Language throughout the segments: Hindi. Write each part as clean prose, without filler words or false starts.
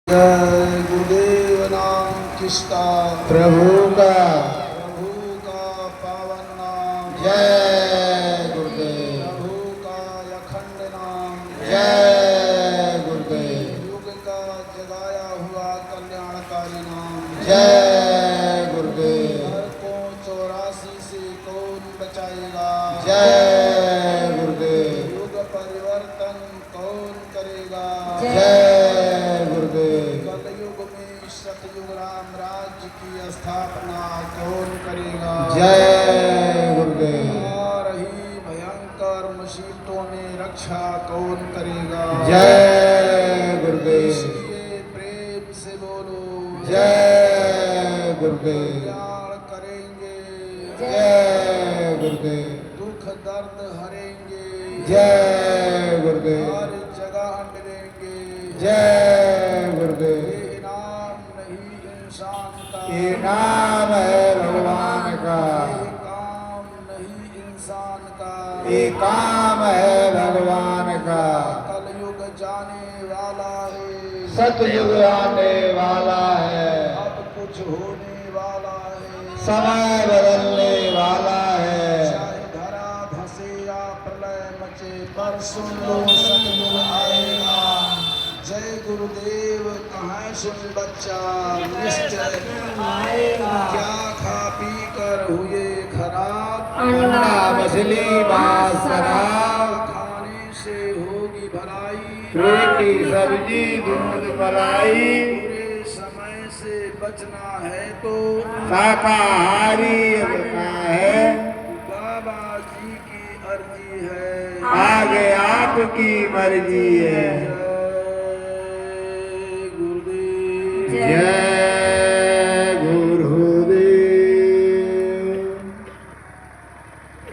जय गुरुदेव नाम किसका प्रभु का पावन नाम। जय गुरुदेव। प्रभु का अखंड नाम। जय गुरुदेव। युग का जगाया हुआ कल्याणकारी नाम। जय गुरुदेव। घर को 84 से कौन बचाएगा। जय गुरुदेव। युग परिवर्तन कौन करेगा। जय गुरुदेव। कलयुग में सतयुग राम राज्य की स्थापना कौन करेगा। जय गुरुदेव। आ रही भयंकर मुसीबतों में रक्षा कौन करेगा। जय गुरुदेव। इसलिए प्रेम से बोलो जय गुरुदेव। कल्याण करेंगे। जय गुरुदेव। दुख दर्द हरेंगे। जय गुरुदेव। हर जगह मिलेंगे। जय गुरुदेव। ये इनाम नहीं इंसान का। ये नाम है भगवान का। ये काम नहीं इंसान का। ये काम है भगवान का। कलयुग जाने वाला है। सतयुग आने वाला है। अब कुछ होने वाला है। समय बदलने वाला है। चाहे धरा धसे या प्रलय मचे पर सुन लो सतयुग आएगा। जय गुरुदेव कहाँ सुन बच्चा निश्चय आएगा। क्या खा पी कर हुए खराब। अंडा मछली मांस शराब। खाने से होगी भलाई। रोटी सब्जी दूध मलाई। पूरे समय से बचना है तो शाकाहारी अपना है। बाबा जी की अर्जी है। आगे आपकी मर्जी है। जय गुरुदेव। जय गुरुदेव।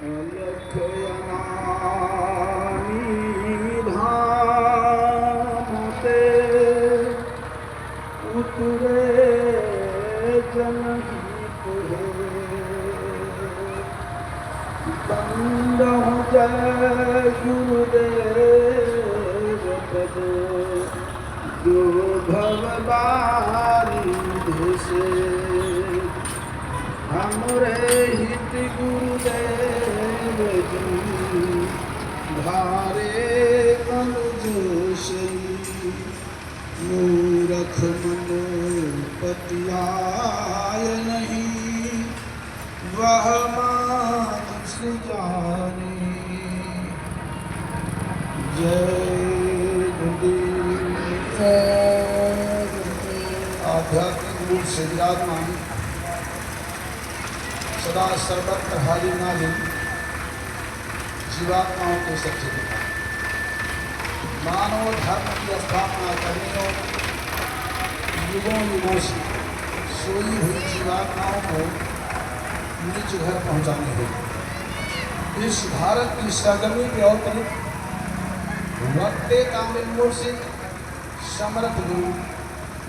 अलख अनामी धाम से उतरे जनहित बंद जय गुरुदेव पद जो भवबारी से हमरे हित गुरुदेव जी धारे अनुज श्री मूरख मन पतियाय नहीं वह मानुष जाने। जय गुरुदेव। आध्यात्मिक रूप से विराजमान सदा सर्वत्र हाजिर नाजिर जीवात्माओं के सच्चे पिता मानव धर्म की स्थापना करने और युगों युगों से सोई हुई जीवात्माओं को निज घर पहुंचाने हेतु इस भारत की सरजमी पे अवतरित वक्ते कामिल मूर्ति समर्थ गुरु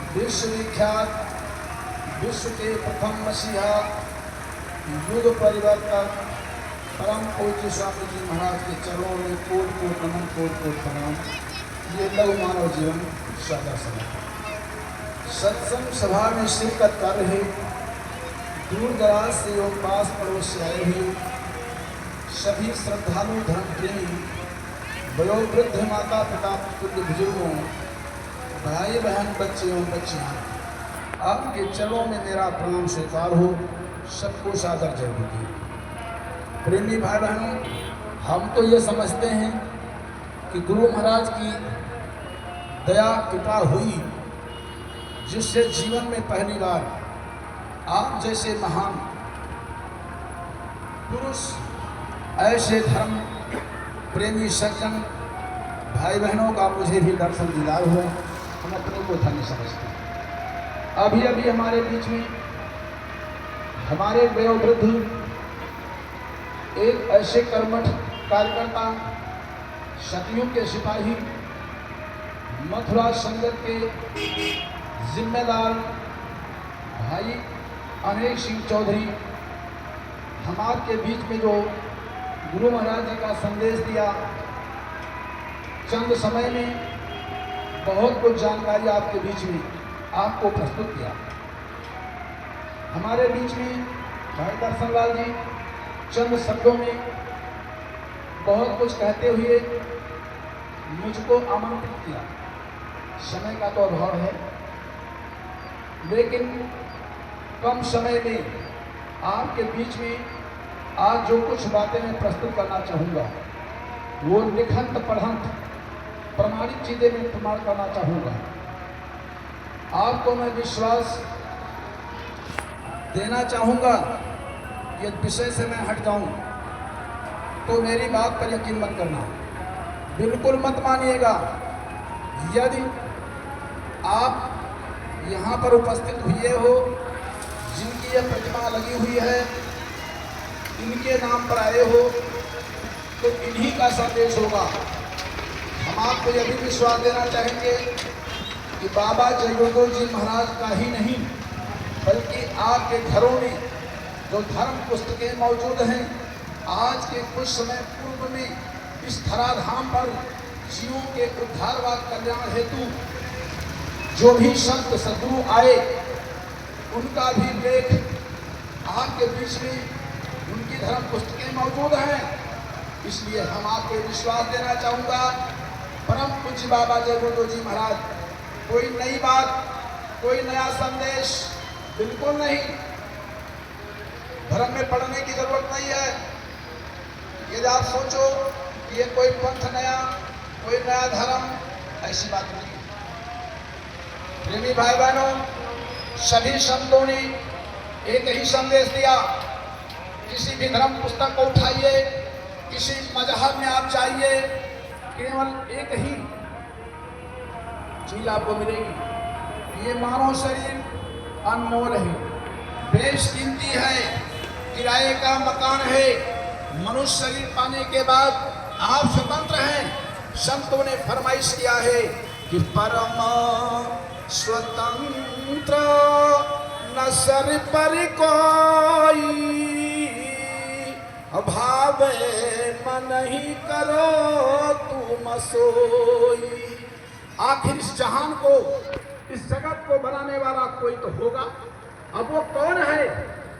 विश्वविख्यात विश्व के प्रथम मसीहा युग परिवर्तक परम पूज्य स्वामी जी महाराज के चरणों में कोट कोट नमन कोट कोट प्रणाम। ये लघु मानव जीवन सादा समय सत्संग सभा में शिरकत कर रहे दूर दराज से एवं पास पड़ोस से आए हुए सभी श्रद्धालु धर्म प्रेमी वयोवृद्ध माता पिता पुत्र बुजुर्गों भाई बहन बच्चे एवं बच्चियाँ आपके चरणों में मेरा प्रणाम स्वीकार हो। सबको सादर जय गुरुदेव। प्रेमी भाई बहनों, हम तो ये समझते हैं कि गुरु महाराज की दया कृपा हुई जिससे जीवन में पहली बार आप जैसे महान पुरुष ऐसे धर्म प्रेमी सज्जन भाई बहनों का मुझे भी दर्शन दीदार हुआ। हम अपने को धन्य समझते हैं। अभी अभी हमारे बीच में हमारे वयोवृद्ध एक ऐसे कर्मठ कार्यकर्ता सतयुग के सिपाही मथुरा संगत के जिम्मेदार भाई अनेक सिंह चौधरी हमारे के बीच में जो गुरु महाराज जी का संदेश दिया चंद समय में बहुत कुछ जानकारी आपके बीच में आपको प्रस्तुत किया। हमारे बीच में भाई दर्शनलाल जी चंद शब्दों में बहुत कुछ कहते हुए मुझको आमंत्रित किया। समय का तो अभाव है, लेकिन कम समय में आपके बीच में आज जो कुछ बातें मैं प्रस्तुत करना चाहूँगा वो लिखंत पढ़ंत प्रमाणित चीज़ें मैं प्रमाण करना चाहूँगा। आपको मैं विश्वास देना चाहूँगा। ये विषय से मैं हट जाऊँ तो मेरी बात पर यकीन मत करना, बिल्कुल मत मानिएगा। यदि आप यहाँ पर उपस्थित हुए हो, जिनकी यह प्रतिमा लगी हुई है, इनके नाम पर आए हो, तो इन्हीं का संदेश होगा। हम आपको यह भी विश्वास देना चाहेंगे कि बाबा जगदगुरु जी महाराज का ही नहीं, बल्कि आपके घरों में जो धर्म पुस्तकें मौजूद हैं, आज के कुछ समय पूर्व में इस धराधाम पर जीवों के उद्धार व कल्याण हेतु जो भी संत सद्गुरु आए, उनका भी लेख आपके बीच में उनकी धर्म पुस्तकें मौजूद हैं। इसलिए हम आपको विश्वास देना चाहूँगा, परम पूज्य बाबा जगदगुरु जी महाराज कोई नई बात, कोई नया संदेश बिल्कुल नहीं। धर्म में पढ़ने की जरूरत नहीं है। यदि आप सोचो कि ये कोई पंथ नया, कोई नया धर्म, ऐसी बात नहीं। प्रेमी भाई बहनों, सभी संतों ने एक ही संदेश दिया। किसी भी धर्म पुस्तक को उठाइए, किसी मजहब में आप जाइए, केवल एक ही चीज आपको मिलेगी, ये मानव शरीर अनमोल है, बेशकीमती है, किराए का मकान है। मनुष्य शरीर पाने के बाद आप स्वतंत्र हैं। संतों ने फरमाइश किया है कि परम स्वतंत्र न सर पर कोई, भावे मन ही करो तुम सोई। आखिर इस जहान को, इस जगत को बनाने वाला कोई तो होगा। अब वो कौन है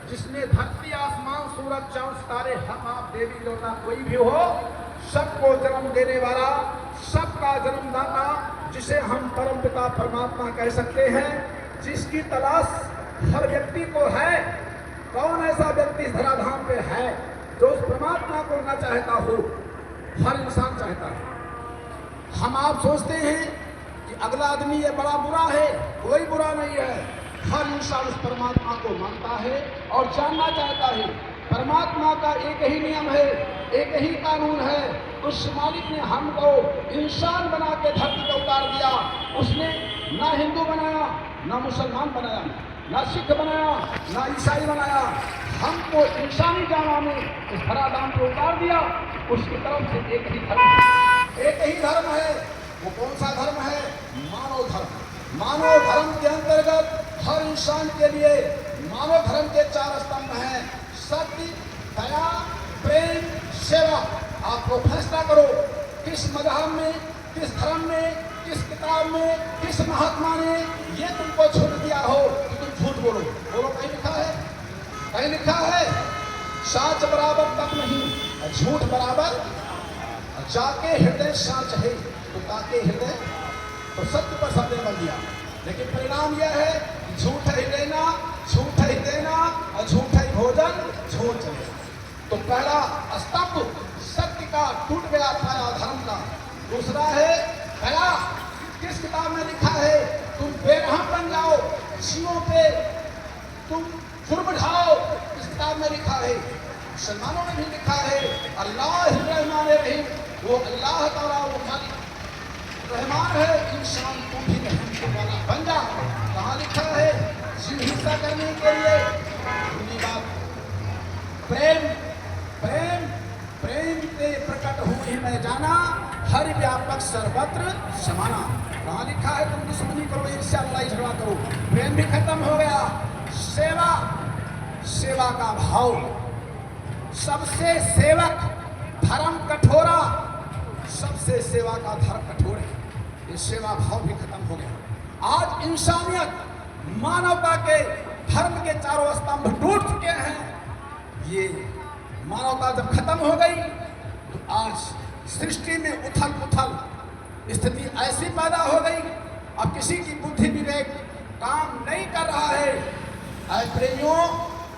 जिसने धरती आसमान सूरज चांद सितारे हम आप देवी देवता कोई भी हो, सबको जन्म देने वाला, सबका जन्मदाता, जिसे हम परम पिता परमात्मा कह सकते हैं, जिसकी तलाश हर व्यक्ति को है। कौन ऐसा व्यक्ति इस धराधाम पे है जो उस परमात्मा को ना चाहता हो? हर इंसान चाहता है। हम आप सोचते हैं कि अगला आदमी ये बड़ा बुरा है, कोई बुरा नहीं है। हर इंसान उस परमात्मा को मानता है और जानना चाहता है। परमात्मा का एक ही नियम है, एक ही कानून है। उस मालिक ने हमको इंसान बना के धरती पर उतार दिया। उसने ना हिंदू बनाया, ना मुसलमान बनाया, ना सिख बनाया, ना ईसाई बनाया। हमको इंसानी जामा में इस धराधाम पर उतार दिया। उसकी तरफ से एक ही धर्म है, एक ही धर्म है। वो कौन सा धर्म है? मानव धर्म। मानव धर्म के अंतर्गत हर इंसान के लिए मानव धर्म के 4 स्तंभ हैं: सत्य, दया, प्रेम, सेवा। आपको फैसला करो किस मजहब में, किस धर्म में, किस किताब में, किस महात्मा ने ये तुमको छूट दिया हो कि तुम झूठ बोलो। बोलो, कहीं लिखा है? कहीं लिखा है? साच बराबर तक नहीं, झूठ बराबर। जाके हृदय साच है तो ताके हृदय, तो सत्य पर सबने बन दिया। लेकिन परिणाम यह है कि झूठ ही लेना, झूठ ही देना और झूठ ही भोजन, झूठ चलेगा। तो पहला स्तंभ सत्य का टूट गया, पाया धर्म का। दूसरा है दया। किस किताब में लिखा है तुम बेरहम बन जाओ, जीवों पे तुम जुर्म ढाओ? इस किताब में लिखा है। मुसलमानों ने भी लिखा है अल्लाह रहमान रहीम। वो अल्लाह ताला वो खाली रहमान है, इंसान को भी रहम वाला बन जा। कहाँ लिखा है? जीव हिंसा करने के लिए। बात प्रेम, प्रेम, प्रेम के प्रकट हुए मैं जाना, हर व्यापक सर्वत्र समाना। कहाँ लिखा है तुम दुश्मनी करो, ईर्ष्या लड़ाई झगड़ा करो? प्रेम भी खत्म हो गया। सेवा, सेवा का भाव। सबसे सेवक धर्म कठोरा, सबसे सेवा का धर्म कठोर है। ये सेवा भाव भी खत्म हो गया। आज इंसानियत, मानवता के, धर्म के चारों स्तंभ टूट चुके हैं। ये मानवता जब खत्म हो गई तो आज सृष्टि में उथल पुथल स्थिति ऐसी पैदा हो गई, अब किसी की बुद्धि विवेक काम नहीं कर रहा है। ऐ प्रेमियों,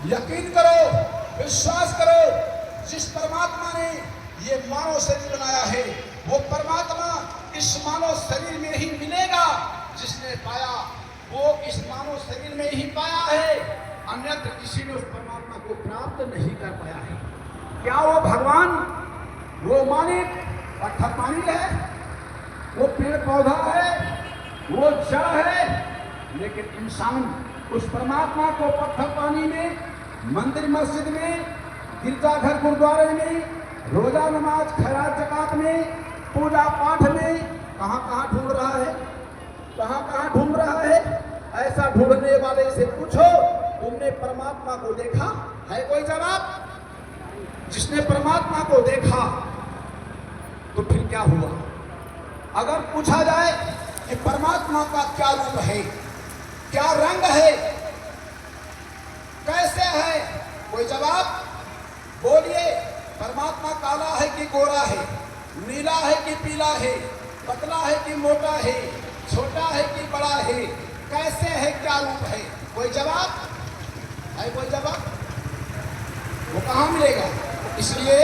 यकीन करो, विश्वास करो, जिस परमात्मा ने ये मानव शरीर बनाया है वो परमात्मा इस मानव शरीर में ही मिलेगा। जिसने पाया वो इस मानव शरीर में ही पाया है, अन्यत्र किसी ने उस परमात्मा को प्राप्त नहीं कर पाया है। क्या वो भगवान, वो मालिक पत्थर पानी है, वो पेड़ पौधा है, वो जड़ है, लेकिन इंसान उस परमात्मा को पत्थर पानी में, मंदिर मस्जिद में, गिरजाघर गुरुद्वारे में, रोजा नमाज खैरात ज़कात में, पूजा पाठ में कहाँ कहाँ ढूंढ रहा है, कहाँ कहाँ ढूंढ रहा है। ऐसा ढूंढने वाले से पूछो, तुमने परमात्मा को देखा है? कोई जवाब? जिसने परमात्मा को देखा तो फिर क्या हुआ? अगर पूछा जाए कि परमात्मा का क्या रूप है, क्या रंग है, कैसे है, कोई जवाब? बोलिए। परमात्मा काला है कि गोरा है, नीला है कि पीला है, पतला है कि मोटा है, छोटा है कि बड़ा है, कैसे है, क्या रूप है? कोई जवाब है? कोई जवाब? वो कहाँ मिलेगा? इसलिए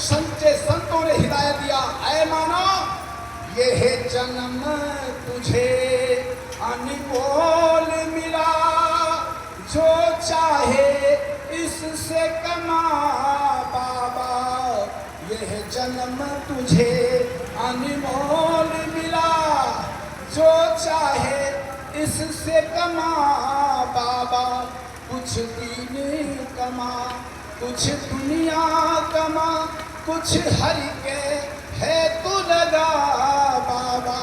सच्चे संतों ने हिदायत दिया, ऐ मानव, ये है जन्म तुझे अनमोल मिला, जो चाहे इससे कमा बाबा, यह जन्म तुझे अनमोल मिला, जो चाहे इससे कमा बाबा, कुछ दीन कमा, कुछ दुनिया कमा, कुछ हरि के है तू लगा बाबा,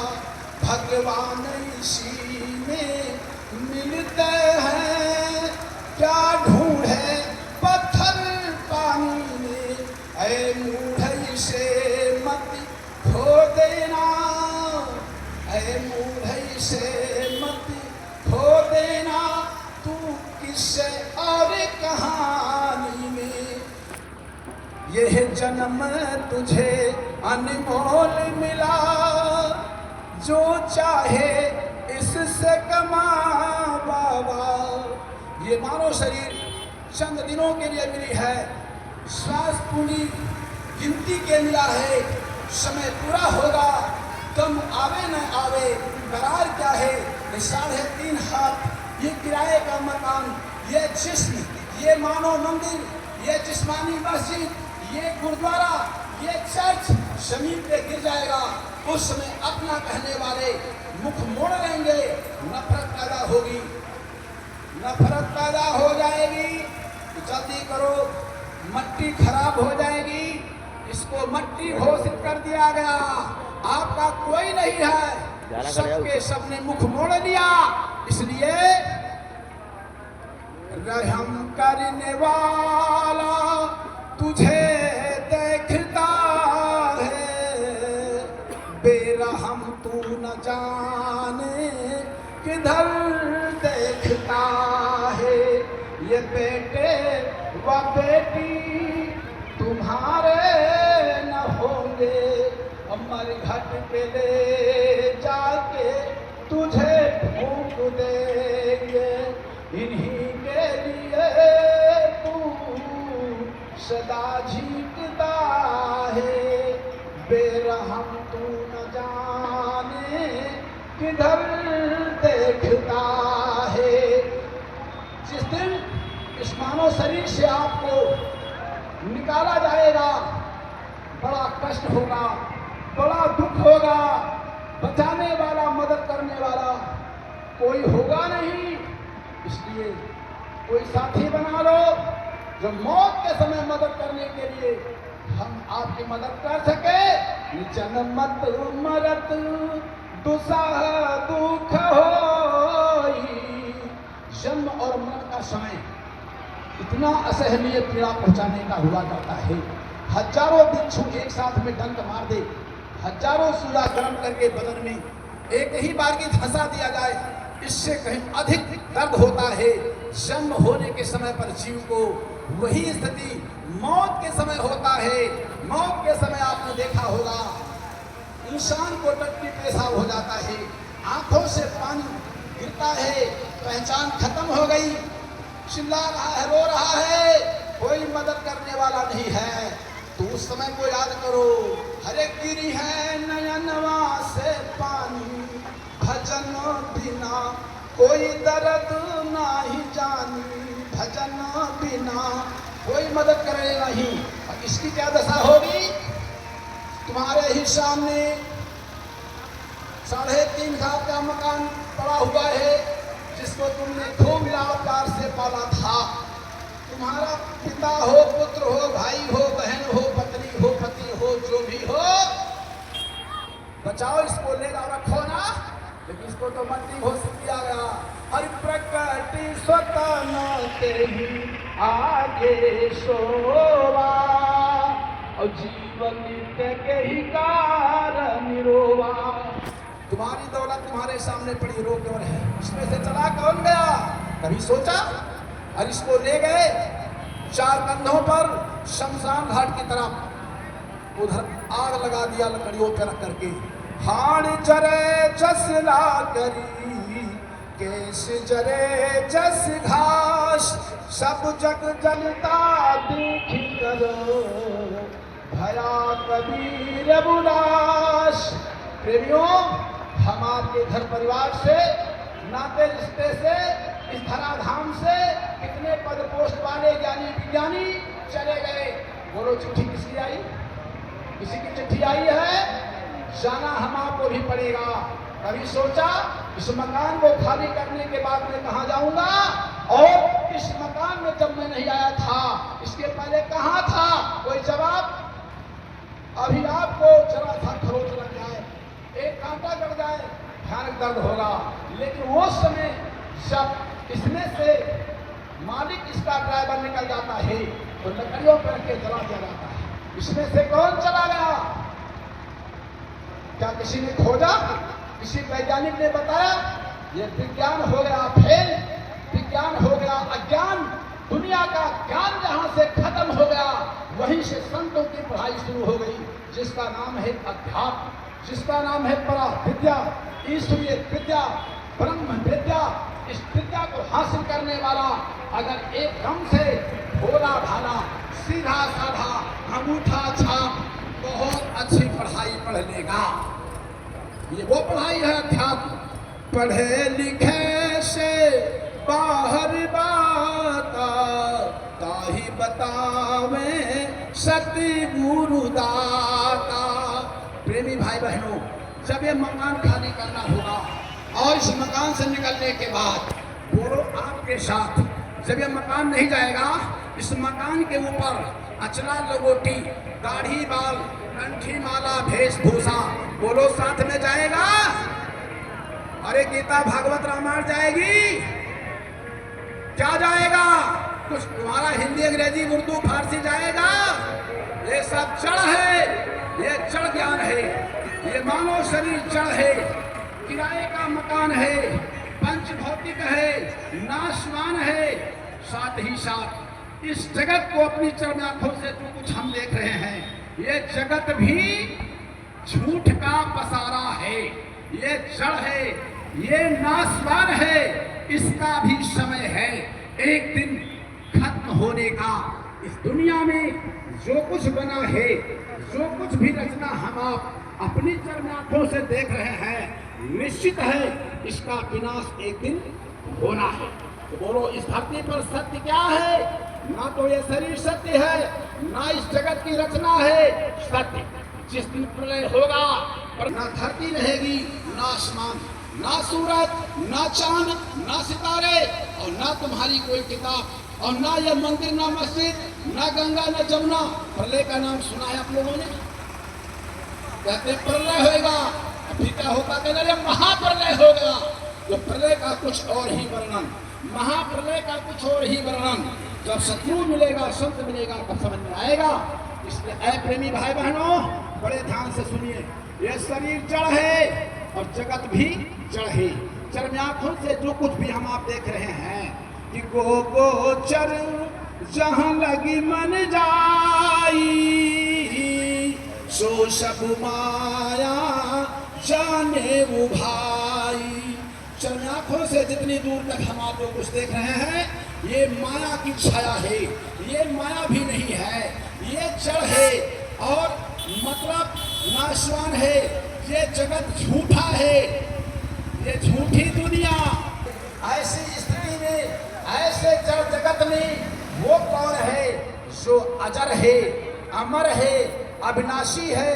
भगवान इसी में मिलते हैं, क्या ढूंढे पत्थर पानी में, ऐ मूढ़ से मत खो देना, ऐ मूढ़ से मत खो देना, तू किससे और कहानी में, यह जन्म तुझे अनमोल मिला, जो चाहे इससे कमा बाबा। ये मानव शरीर चंद दिनों के लिए मिली है, श्वास पूरी गिनती के मिला है, समय पूरा होगा, दम आवे न आवे, करार क्या है? 3.5 हाथ ये किराए का मकान, ये जिस्म, ये मानव मंदिर, ये जिस्मानी मस्जिद, ये गुरुद्वारा, ये चर्च जमीन पे गिर जाएगा। उस समय अपना कहने वाले मुख मोड़ लेंगे, नफरत पैदा होगी, नफरत पैदा हो जाएगी। तो जल्दी करो, मट्टी खराब हो जाएगी, इसको मट्टी घोषित कर दिया गया, आपका कोई नहीं है, सबके सबने मुख मोड़ लिया। इसलिए रहम करने वाला तुझे देखता है, बेरहम तू न जाने किधर देखता है। ये बेटे व बेटी तुम्हारे न होंगे, अमर घट पे ले जाके तुझे फूंक देंगे, इन्हीं के लिए तू सदा झीकता है, बेरहम तू न जाने किधर देखता है। जिस दिन इस मानव शरीर से आपको निकाला जाएगा, बड़ा कष्ट होगा, बड़ा दुख होगा, बचाने वाला, मदद करने वाला कोई होगा नहीं। इसलिए कोई साथी बना लो जो मौत के समय मदद करने के लिए हम आपकी मदद कर सके। जन्मत मरत दुसह दुख होई, जन्म और मरण का समय इतना असहनीय पीड़ा पहुंचाने का हुआ करता है। हजारों बिच्छू एक साथ में डंक मार दे, हजारों सूरा गर्म करके बदन में एक ही बार की धंसा दिया जाए, इससे कहीं अधिक दर्द होता है। जन्म होने के समय पर जीव को वही स्थिति मौत के समय होता है। मौत के समय आपने देखा होगा इंसान को टट्टी पेशाब हो जाता है, आंखों से पानी गिरता है, पहचान खत्म हो गई, चिल्ला रहा है, रो रहा है, कोई मदद करने वाला नहीं है। तो उस समय को याद करो, हरे गिरी है नयनवा से पानी, भजन बिना कोई दर्द नहीं जानी, भजन बिना कोई मदद करे नहीं। और इसकी क्या दशा होगी? तुम्हारे ही सामने 3.5 घाट का मकान पड़ा हुआ है, जिसको तुमने खूब लाड प्यार से पाला था। तुम्हारा पिता हो, पुत्र हो, भाई हो, बहन हो, पत्नी हो, पति हो, जो भी हो, बचाओ, इसको ले जाओ, रखो ना। लेकिन इसको तो मट्टी घोषित किया गया। हर प्रकृति स्वतः न तेहि आगे शोभा, और जीवन नित्य के ही कारण निरोवा। तुम्हारी दौलत तुम्हारे सामने पड़ी रोकवर है, इसमें से चला कौन गया? कभी सोचा? और इसको ले गए 4 कंधों पर शमशान घाट की तरफ, उधर आग लगा दिया लकड़ियों पर रख करके। हाड़ जरे जसला करी, केस जरे जस घास, सब जग जलता देख कर, भया कबीर बुलास। प्रेमियों, हम आपके घर परिवार से, नाते रिश्ते से, इस धराधाम से कितने पद पोस्ट वाले ज्ञानी विज्ञानी चले गए। बोलो, चिट्ठी किसकी आई? किसी की चिट्ठी आई है? जाना हम आपको भी पड़ेगा। कभी सोचा इस मकान को खाली करने के बाद मैं कहाँ जाऊंगा? और इस मकान में जब मैं नहीं आया था, इसके पहले कहाँ था? कोई जवाब? अभी आपको जरा सा खरोच लग जाए, एक कांटा कट जाए, भयानक दर्द होगा। लेकिन वो समय जब इसमें से मालिक इसका ड्राइवर निकल जाता है, तो लकड़ियों पर के जला दिया जाता है। इसमें से कौन चला गया? क्या किसी ने खोजा? किसी वैज्ञानिक ने बताया? ये विज्ञान हो गया फेल, विज्ञान हो गया अज्ञान। दुनिया का ज्ञान जहां से खत्म हो गया, वहीं से संतों की पढ़ाई शुरू हो गई, जिसका नाम है अध्यात्म, जिसका नाम है परा विद्या, ईश्वरीय विद्या, ब्रह्म विद्या। इस विद्या को हासिल करने वाला अगर एकदम से भोला भाला, सीधा साधा, अंगूठा छाप, बहुत अच्छी पढ़ाई पढ़ लेगा। ये वो पढ़ाई है अध्यात्म। पढ़े लिखे से बाहर बाता, ताही बतावे सती गुरु दाता। प्रेमी भाई बहनों, जब ये मकान खाली करना होगा और इस मकान से निकलने के बाद बोलो आपके साथ, जब ये मकान नहीं जाएगा, इस मकान के ऊपर अचला लगोटी, दाढ़ी बाल, कंठी माला, वेशभूषा, बोलो साथ में जाएगा? अरे गीता भागवत रामायण जाएगी? क्या जाएगा? कुछ तुम्हारा हिंदी अंग्रेजी उर्दू फारसी जाएगा? ये सब जड़ है, ये जड़ ज्ञान है, ये मानव शरीर जड़ है, किराए का मकान है, पंच भौतिक है, नाशवान है। साथ ही साथ इस जगत को अपनी चरम आंखों से जो कुछ हम देख रहे हैं, ये जगत भी झूठ का पसारा है, ये जड़ है, ये नाशवान है, इसका भी समय है एक दिन खत्म होने का। इस दुनिया में जो कुछ बना है, जो कुछ भी रचना हम आप अपनी चरम आंखों से देख रहे हैं, निश्चित है इसका विनाश एक दिन होना है। तो बोलो, इस धरती पर सत्य क्या है? ना तो ये शरीर सत्य है, ना इस जगत की रचना है सत्य। जिस दिन प्रलय होगा, पर ना धरती रहेगी, ना आसमान, ना सूरज, ना चांद, ना सितारे, और ना तुम्हारी कोई किताब, और ना ये मंदिर, ना मस्जिद, ना गंगा, ना जमुना। प्रलय का नाम सुना है आप लोगों ने? कहते प्रलय होगा, अभी क्या होता है? महाप्रलय होगा। तो प्रलय का कुछ और ही वर्णन, महाप्रलय का कुछ और ही वर्णन जब शत्रु मिलेगा, संत मिलेगा, तब समझ में आएगा। इसलिए ऐ प्रेमी भाई बहनों, बड़े ध्यान से सुनिए, यह शरीर जड़ है और जगत भी जड़ है। चरम आंखों से जो कुछ भी हम आप देख रहे हैं कि गोचर जहां लगी मन जाई, सो सब माया जाने वो भाई। चरम आंखों से जितनी दूर तक हम आप लोग कुछ देख रहे हैं, ये माया की छाया है, ये माया भी नहीं है, ये जड़ है और मतलब नाशवान है। ये जगत झूठा है, ये झूठी दुनिया। ऐसी स्थिति में, ऐसे जड़ जगत में वो कौन है जो अजर है, अमर है, अविनाशी है,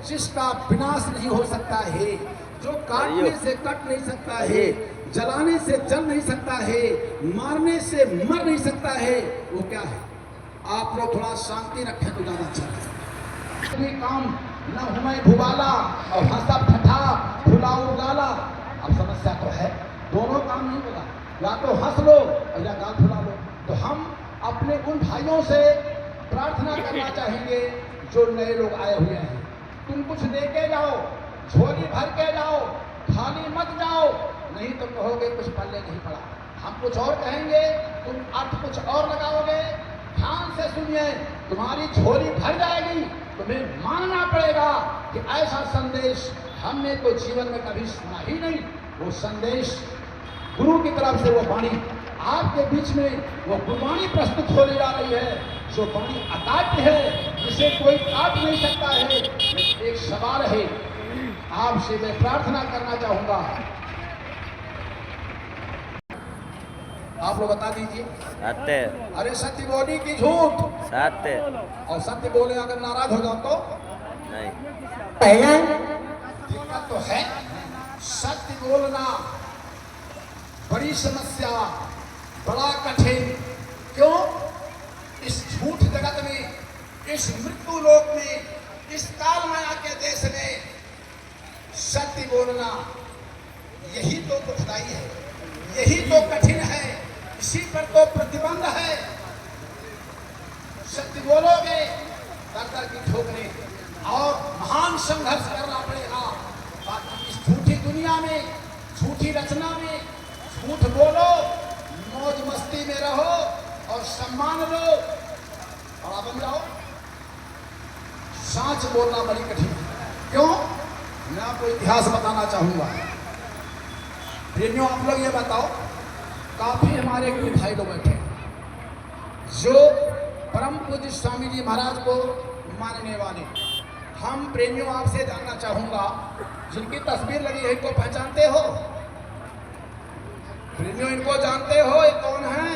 जिसका विनाश नहीं हो सकता है, जो काटने से कट नहीं सकता है, जलाने से जल नहीं सकता है, मारने से मर नहीं सकता है। वो क्या है? आप लोग थोड़ा शांति रखें तो ज्यादा अच्छा है। काम न हुए भुबाला और हंसा ठठा फुलाऊ गाला। अब समस्या तो है, दोनों काम नहीं होगा, या तो हंस लो या गाल फुला लो। तो हम अपने उन भाइयों से प्रार्थना करना चाहेंगे जो नए लोग आए हुए हैं, तुम कुछ लेके जाओ, झोली भर के जाओ, खाली मत जाओ, नहीं तो कहोगे कुछ पल्ले नहीं पड़ा। हम कुछ और कहेंगे, तुम अर्थ कुछ और लगाओगे। ध्यान से सुनिए, तुम्हारी झोली भर जाएगी, तुम्हें मानना पड़ेगा कि ऐसा संदेश हमने तो जीवन में कभी सुना ही नहीं। वो संदेश गुरु की तरफ से, वो वाणी आपके बीच में, वो गुरबाणी प्रस्तुत होने जा रही है, जो वाणी अकाट्य है, जिसे कोई काट नहीं सकता है। लेकिन एक सवाल है, आपसे मैं प्रार्थना करना चाहूंगा, आप लोग बता दीजिए। सत्य। अरे सत्य बोली कि झूठ? सत्य। और सत्य बोले अगर नाराज हो जाओ तो नहीं। दिक्कत तो है। सत्य बोलना बड़ी समस्या, बड़ा कठिन। क्यों? इस झूठ जगत में, इस मृत्यु लोक में, इस काल माया के देश में सत्य बोलना यही तो दुखदाई है, यही तो कठिन है, इसी पर तो प्रतिबंध है। सत्य बोलोगे दर की ठोकरें और महान संघर्ष करना पड़ेगा। बाकी इस झूठी दुनिया में, झूठी रचना में झूठ बोलो, मौज मस्ती में रहो और सम्मान लो, बड़ा बन जाओ। सच बोलना बड़ी कठिन है। क्यों? मैं आपको इतिहास बताना चाहूंगा। प्रेमियों, आप लोग ये बताओ, काफी हमारे गुरु भाई लोग बैठे जो परम पूज्य स्वामी जी महाराज को मानने वाले। हम प्रेमियों आपसे जानना चाहूंगा, जिनकी तस्वीर लगी है, इनको पहचानते हो? प्रेमियों, इनको जानते हो? ये कौन है?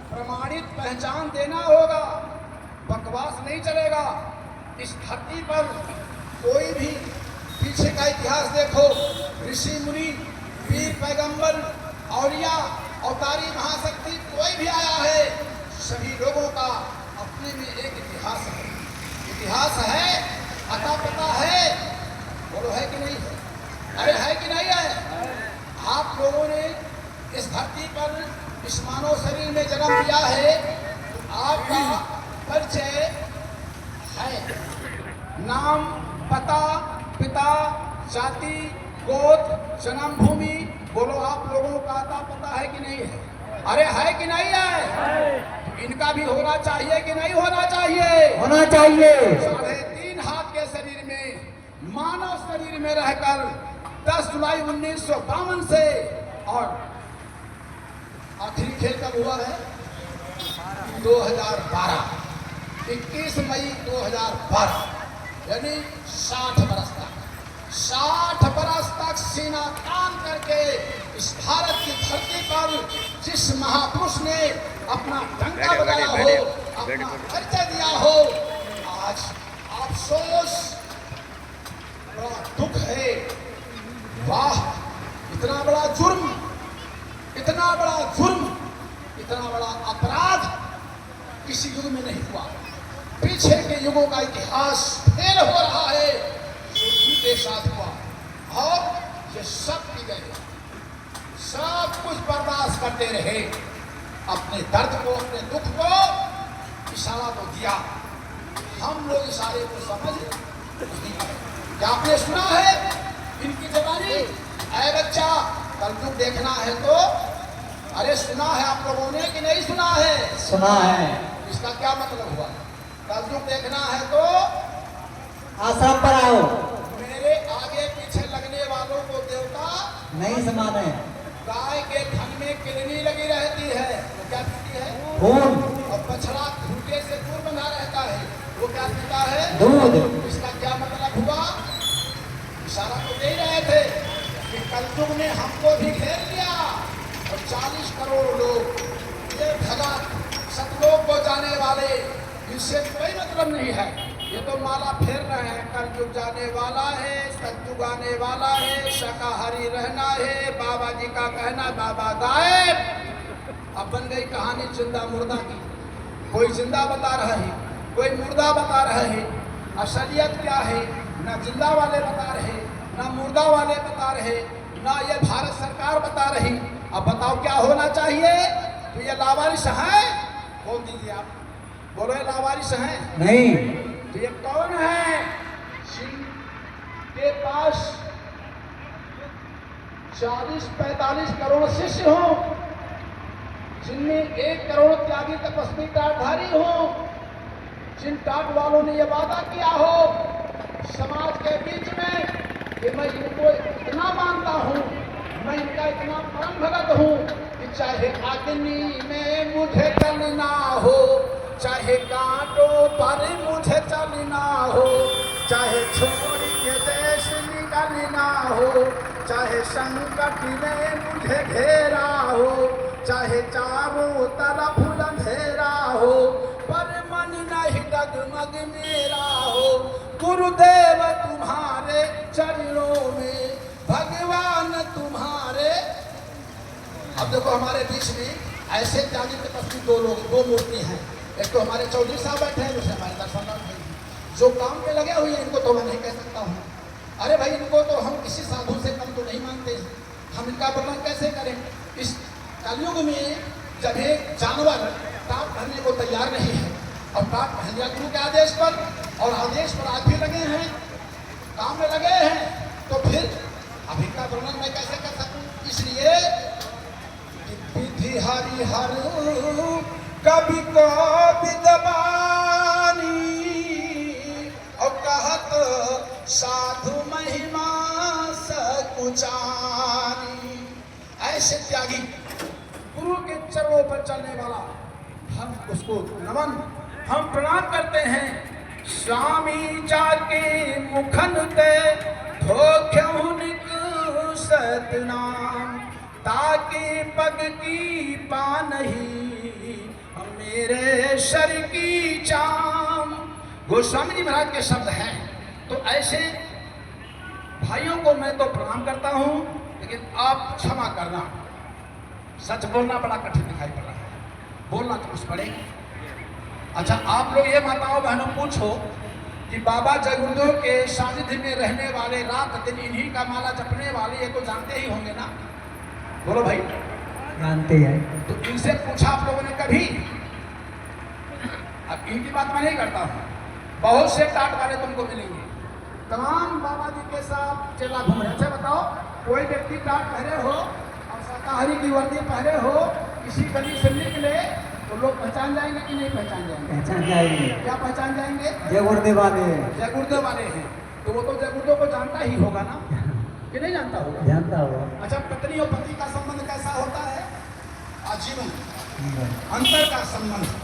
प्रमाणित पहचान देना होगा, बकवास नहीं चलेगा। इस धरती पर कोई भी पीछे का इतिहास देखो, ऋषि मुनि, वीर पैगंबर, औलिया, अवतारी महाशक्ति, कोई भी आया है, सभी लोगों का अपने में एक इतिहास है। इतिहास है, अता पता है, बोलो है कि नहीं है? अरे है कि नहीं है? आप लोगों ने इस धरती पर इस मानव शरीर में जन्म लिया है, तो आपका परिचय है, नाम, पता, पिता, जाति, गोत्र, जन्म भूमि, बोलो आप लोगों का आता पता है कि नहीं है? अरे है कि नहीं है? इनका भी होना चाहिए कि नहीं होना चाहिए? होना चाहिए। 3.5 हाथ के शरीर में, मानव शरीर में रहकर 10 जुलाई 1952 से, और आखिरी खेल कब हुआ है? 2012, 21 मई 2012, यानी 60 बरस तक, 60 बरस तक सीना तान करके इस भारत की धरती पर जिस महापुरुष ने अपना डंका बजाया हो, अपना परिचय दिया हो, आज अफसोस, बड़ा दुख है। वाह, इतना बड़ा जुर्म, इतना बड़ा जुर्म, इतना बड़ा अपराध किसी युग में नहीं हुआ। पीछे के युगों का इतिहास फेल हो रहा है जो इनके साथ हुआ, और ये सब पी गए, सब कुछ बर्दाश्त करते रहे, अपने दर्द को, अपने दुख को, इशारा तो दिया। हम लोग इशारे को समझ क्या आपने सुना है इनकी जबानी? अरे बच्चा, कलयुग देखना है तो अरे सुना है आप लोगों ने कि नहीं सुना है? सुना है। इसका क्या मतलब हुआ? कलयुग देखना है तो आश्रम पर आओ। मेरे आगे पीछे लगने वालों को देवता नहीं समाने। गाय के थन में किडनी लगी रहती है, वो क्या पीती है? खून। और बछड़ा खूंटे से दूर बना रहता है, वो क्या पीता है? दूध। इसका क्या मतलब हुआ? इशारा तो दे रहे थे कि कलयुग ने हमको भी घेर लिया और 40 करोड़ लोग ये भगत सतलोक को जाने वाले, इनसे कोई मतलब नहीं है। ये तो माला फेर रहे हैं, कलयुग जाने वाला है, सतयुग आने वाला है, शाकाहारी रहना है, बाबा जी का कहना बाबा गायब। अब बन गई कहानी जिंदा मुर्दा की। कोई जिंदा बता रहा है, कोई मुर्दा बता रहा है। असलियत क्या है? ना जिंदा वाले बता रहे, ना मुर्दा वाले बता रहे, ना ये भारत सरकार बता रही। अब बताओ क्या होना चाहिए? तो ये लावारिस है? बोल दीजिए आप, बोलो ये लावारिस है? नहीं। तो ये कौन है जिनके पास 40-45 करोड़ शिष्य हो, जिनमें 1 करोड़ त्यागी तपस्वी टाटधारी हो, जिन टाट वालों ने यह वादा किया हो समाज के बीच में कि मैं इनको इतना मानता हूँ, मैं इनका इतना परम भगत हूँ कि चाहे अग्नि में मुझे चलना हो, चाहे कांटों पर मुझे चलना हो, चाहे छोड़ के देश निकलना हो, चाहे संकट ने मुझे घेरा हो, चाहे चारों तरफ अंधेरा हो, पर मन नहीं डगमग मेरा हो। गुरुदेव तुम्हारे चरणों में, भगवान तुम्हारे। अब देखो हमारे बीच में ऐसे त्यागी तपस्वी दो मूर्ति हैं। एक तो हमारे चौधरी साहब बैठे हैं, दूसरे हमारे दर्शननाथ भाई, जो काम में लगे हुए हैं। इनको तो मैं नहीं कह सकता हूँ, अरे भाई इनको तो हम किसी साधु से कम तो नहीं मानते हैं, हम इनका वर्णन कैसे करें? इस कलयुग में जब एक जानवर टाट पहनने को तैयार नहीं है और टाट पहन लिया गुरु के आदेश पर, और आदेश पर आज भी लगे हैं, काम में लगे हैं, तो फिर अब इनका वर्णन मैं कैसे कर सकूं? इसलिए विधि हरिहर कभी को विद्वानी और कहत साधु महिमा सकुचानी। ऐसे त्यागी गुरु के चरणों पर चलने वाला, हम उसको नमन, हम प्रणाम करते हैं। स्वामी जाके मुखन ते धोख्युनिक सतनाम, ताकि पग की पा नहीं मेरे सर की चाम। गोस्वामी जी महाराज के शब्द हैं। तो ऐसे भाइयों को मैं तो प्रणाम करता हूं, लेकिन आप क्षमा करना, सच बोलना बड़ा कठिन दिखाई पड़ रहा है, बोलना तो कुछ पड़ेगा। अच्छा, आप लोग ये माताओं बहनों पूछो कि बाबा जगुरुदेव के सानिध्य में रहने वाले, रात दिन इन्हीं का माला जपने वाले, ये तो जानते ही होंगे ना? बोलो भाई, जानते हैं। तो इनसे पूछा आप लोगों ने कभी? अब इनकी बात मैं नहीं करता हूँ, बहुत से टाट वाले तुमको मिलेंगे, तमाम बाबा जी के साथ चेला घूम रहे। अच्छा बताओ, कोई व्यक्ति टाट पहने हो और शाकाहारी की वर्दी पहने हो, किसी गली से निकले तो लोग पहचान जाएंगे कि नहीं पहचान जाएंगे? पहचान जाएंगे। क्या पहचान जाएंगे? जय गुरुदेव वाले। जय गुरुदेव वाले हैं, तो वो तो जय गुरुदेव को जानता ही होगा ना, कि नहीं जानता होगा? जानता होगा। अच्छा, पत्नी और पति का संबंध कैसा होता है? आजीवन, अंतर का संबंध।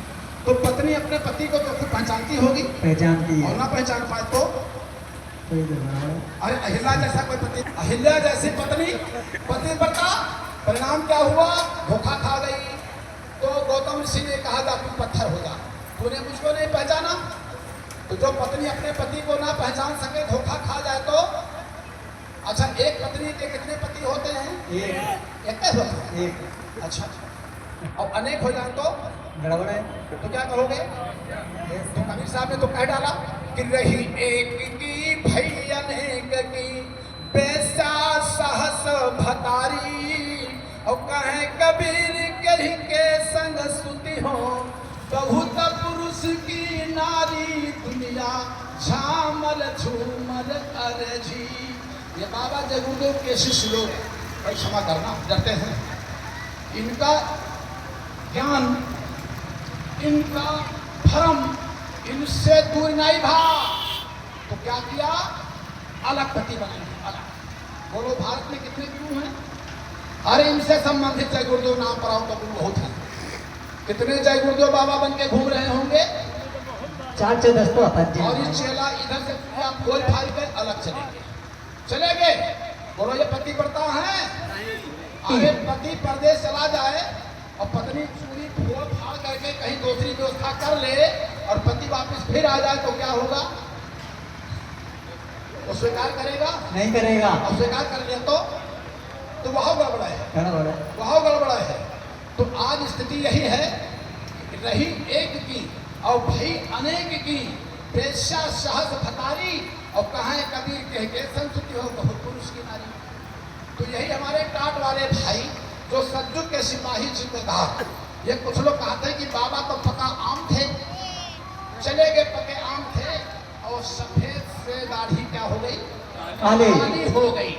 तो पत्नी अपने पति को तो खुद पहचानती होगी, पहचानती है, और ना पहचान पाए तो अरे अहिल्या जैसा कोई पति, अहिल्या जैसी पत्नी पतिव्रता, परिणाम क्या हुआ? धोखा खा गई। तो गौतम ऋषि ने कहा जा तू पत्थर हो जा, तूने मुझको नहीं पहचाना। तो जो पत्नी अपने पति को ना पहचान सके, धोखा खा जाए तो, अच्छा, एक पत्नी के कितने पति होते हैं? एक होता है। एक। अच्छा, और अनेक हो जाए तो गड़बड़ है, तो क्या कहोगे? तो कबीर साहब ने तो कह डाला कि रही एक की भई अनेक की, बेसा सहस भतारी। और कहे कबीर कही के संग सुती हो, बहुत पुरुष की नारी दुनिया झामर लाल झूमर अर्जी। ये बाबा जगुरुदेव के शिष्य लोग, भाई क्षमा करना, डरते हैं। इनका ज्ञान, इनका धर्म इनसे दूर नहीं भाग, तो क्या किया, अलग पति बनाए, अलग। बोलो भारत में कितने गुरु हैं? अरे इनसे संबंधित जय गुरुदेव नाम पर आओ तो गुरु बहुत हैं। कितने जय गुरुदेव बाबा बन के घूम रहे होंगे? 4 से 10 तो अपन और ये चेला इधर से पूरा खोल फाल कर अलग चले गए। बोलो ये पति पड़ता है? अरे पति परदेश चला जाए और पत्नी चूड़ी फोड़ फाड़ करके कहीं दूसरी व्यवस्था कर ले और पति वापस फिर आ जाए तो क्या होगा? वो स्वीकार करेगा? नहीं करेगा। और स्वीकार कर लिया तो वह गड़बड़ा है, गड़बड़ है। वह गड़बड़ा है। तो आज स्थिति यही है, रही एक की और भई अनेक की, पेशा सहज फतारी, और कहाँ कबीर कह के संस्कृति हो बहुत पुरुष की नारी। तो यही हमारे टाट वाले भाई जो सज्जुग के सिपाही जिम्मेदार, ये कुछ लोग कहते हैं कि बाबा तो पका आम थे, चले गए पके आम थे, और सफेद से दाढ़ी क्या हो गई, काली हो गई।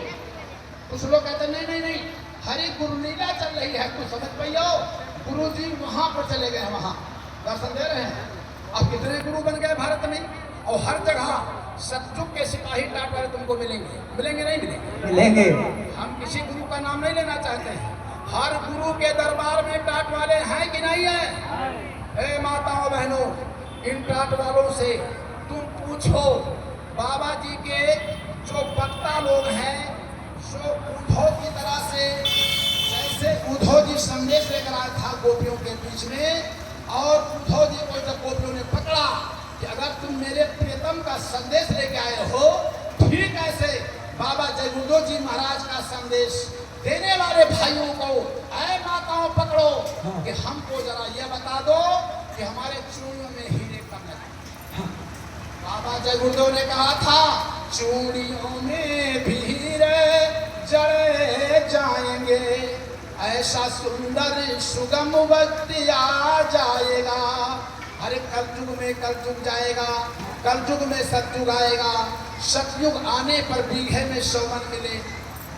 कुछ लोग कहते हैं नहीं नहीं नहीं, हरी गुरु लीला चल रही है, कुछ समझ पाइयो, गुरु जी वहां पर चले गए, वहां दर्शन दे रहे हैं। अब कितने गुरु बन गए भारत में, और हर जगह सतयुग के सिपाही टाट वाले तुमको मिलेंगे, मिलेंगे नहीं मिलेंगे? मिलेंगे। हम किसी गुरु का नाम नहीं लेना चाहते हैं, हर गुरु के दरबार में टाट वाले हैं कि नहीं है? ए माताओं बहनों, इन टाट वालों से तुम पूछो, बाबा जी के जो वक्ता लोग हैं, जो उद्धव की तरह से, जैसे उद्धव जी संदेश लेकर आया था गोपियों के बीच में, और उद्धव जी को जब गोपियों ने पकड़ा कि अगर तुम मेरे प्रियतम का संदेश लेके आए हो, ठीक ऐसे बाबा जय गुरुदेव जी महाराज का संदेश देने वाले भाइयों को, ऐ माताओं पकड़ो कि हमको जरा ये बता दो कि हमारे चूड़ियों में हीरे कब लगे। बाबा जय गुरुदेव ने कहा था, चूड़ियों में भी हीरे जड़े जाएंगे, ऐसा सुंदर सुगम वक्त आ जाएगा। अरे कलयुग में कलयुग जाएगा, कलयुग में सतयुग आएगा, सतयुग आने पर बीघे में 100 मन मिले।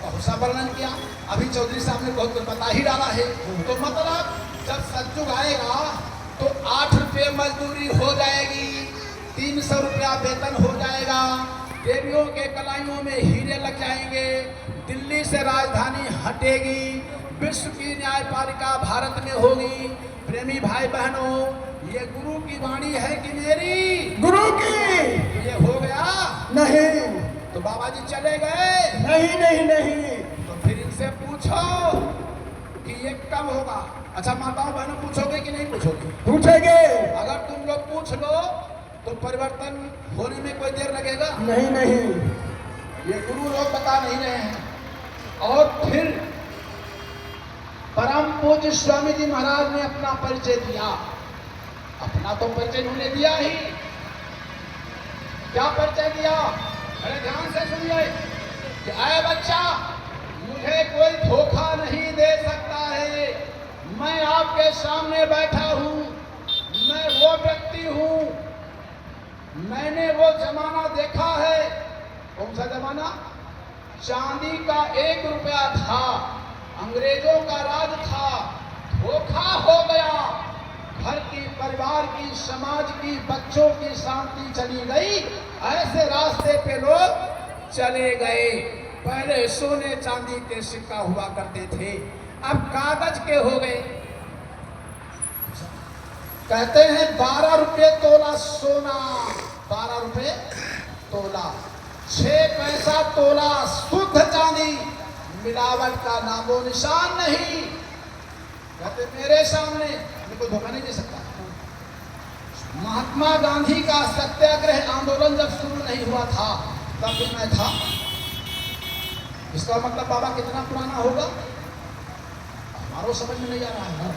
बहुत सा वर्णन किया, अभी चौधरी साहब ने बहुत कुछ बता ही डाला है। तो मतलब जब सतयुग आएगा तो 8 रुपये मजदूरी हो जाएगी, 300 रुपया वेतन हो जाएगा, देवियों के कलाइयों में हीरे लग जाएंगे, दिल्ली से राजधानी हटेगी, विश्व की न्यायपालिका भारत में होगी। प्रेमी भाई बहनों, ये गुरु की वाणी है कि मेरी? गुरु की। ये हो गया नहीं। तो बाबा जी चले गए? नहीं नहीं नहीं। तो फिर इनसे पूछो कि ये कब होगा। अच्छा माताओं बहनों, पूछोगे कि नहीं पूछोगे? पूछेंगे। अगर तुम लोग पूछ लो तो परिवर्तन होने में कोई देर लगेगा? नहीं नहीं। ये गुरु लोग बता नहीं रहे हैं। और फिर परम पूज्य स्वामी जी महाराज ने अपना परिचय दिया। अपना तो परिचय उन्होंने दिया ही, क्या परिचय दिया? अरे ध्यान से सुनिए कि आए बच्चा, मुझे कोई धोखा नहीं दे सकता है। मैं आपके सामने बैठा हूं, मैं वो व्यक्ति हूं, मैंने वो जमाना देखा है। कौन सा जमाना? चांदी का 1 रुपया था, अंग्रेजों का राज था, धोखा हो गया, घर की, परिवार की, समाज की, बच्चों की शांति चली गई, ऐसे रास्ते पे लोग चले गए। पहले सोने चांदी के सिक्का हुआ करते थे, अब कागज के हो गए। कहते हैं 12 रुपये तोला सोना, 12 रुपये तोला, 6 पैसा तोला शुद्ध चांदी, मिलावट का नामो निशान नहीं। कहते मेरे सामने कोई धोखा नहीं दे सकता। महात्मा गांधी का सत्याग्रह आंदोलन जब शुरू नहीं हुआ था तब भी मैं था। इसका मतलब बाबा कितना पुराना होगा हमारो समझ में नहीं आ रहा है।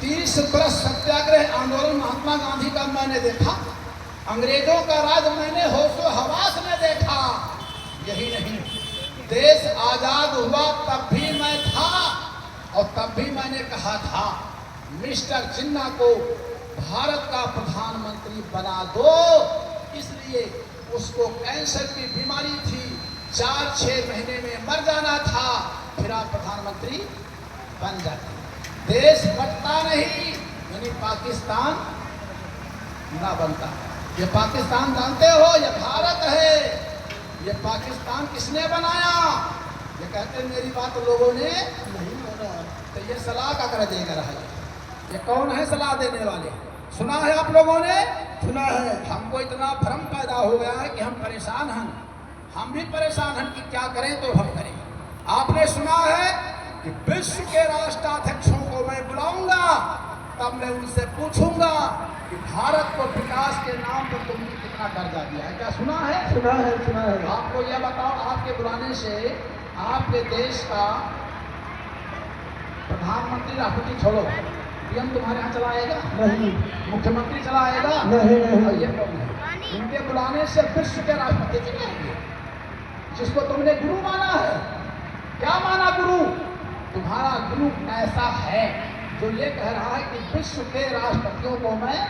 30 वर्ष सत्याग्रह आंदोलन महात्मा गांधी का मैंने देखा, अंग्रेजों का राज मैंने होशो हवास में देखा। यही नहीं, देश आजाद हुआ तब भी मैं था, और तब भी मैंने कहा था मिस्टर जिन्ना को भारत का प्रधानमंत्री बना दो। इसलिए उसको कैंसर की बीमारी थी, 4-6 महीने में मर जाना था, फिर आप प्रधानमंत्री बन जाते। देश बंटता नहीं, यानी पाकिस्तान ना बनता। ये पाकिस्तान जानते हो, ये भारत है। ये पाकिस्तान किसने बनाया? ये कहते मेरी बात लोगों ने नहीं माना, तो ये सलाह का कर देगा रहा। ये कौन है सलाह देने वाले? सुना है आप लोगों ने? सुना है। हमको इतना भ्रम पैदा हो गया है कि हम परेशान हैं। हम भी परेशान हैं कि क्या करें तो हम करें। आपने सुना है कि विश्व के राष्ट्राध्यक्षों को मैं बुलाऊंगा, तब मैं उनसे पूछूंगा कि भारत को विकास के नाम पर तुमने कितना कर्जा दिया है। क्या सुना है? सुना है, सुना है। आपको यह बताओ, आपके बुलाने से आपके देश का प्रधानमंत्री राष्ट्रपति छोड़ो, पीएम तुम्हारे यहाँ चलाएगा? नहीं, मुख्यमंत्री चलाएगा? नहीं, नहीं। और ये कौन है? इनके बुलाने से विश्व के राष्ट्रपति चलाएंगे, जिसको तुमने गुरु माना है। क्या माना गुरु? तुम्हारा गुरु ऐसा है जो ये कह रहा है कि विश्व के राष्ट्रपतियों को मैं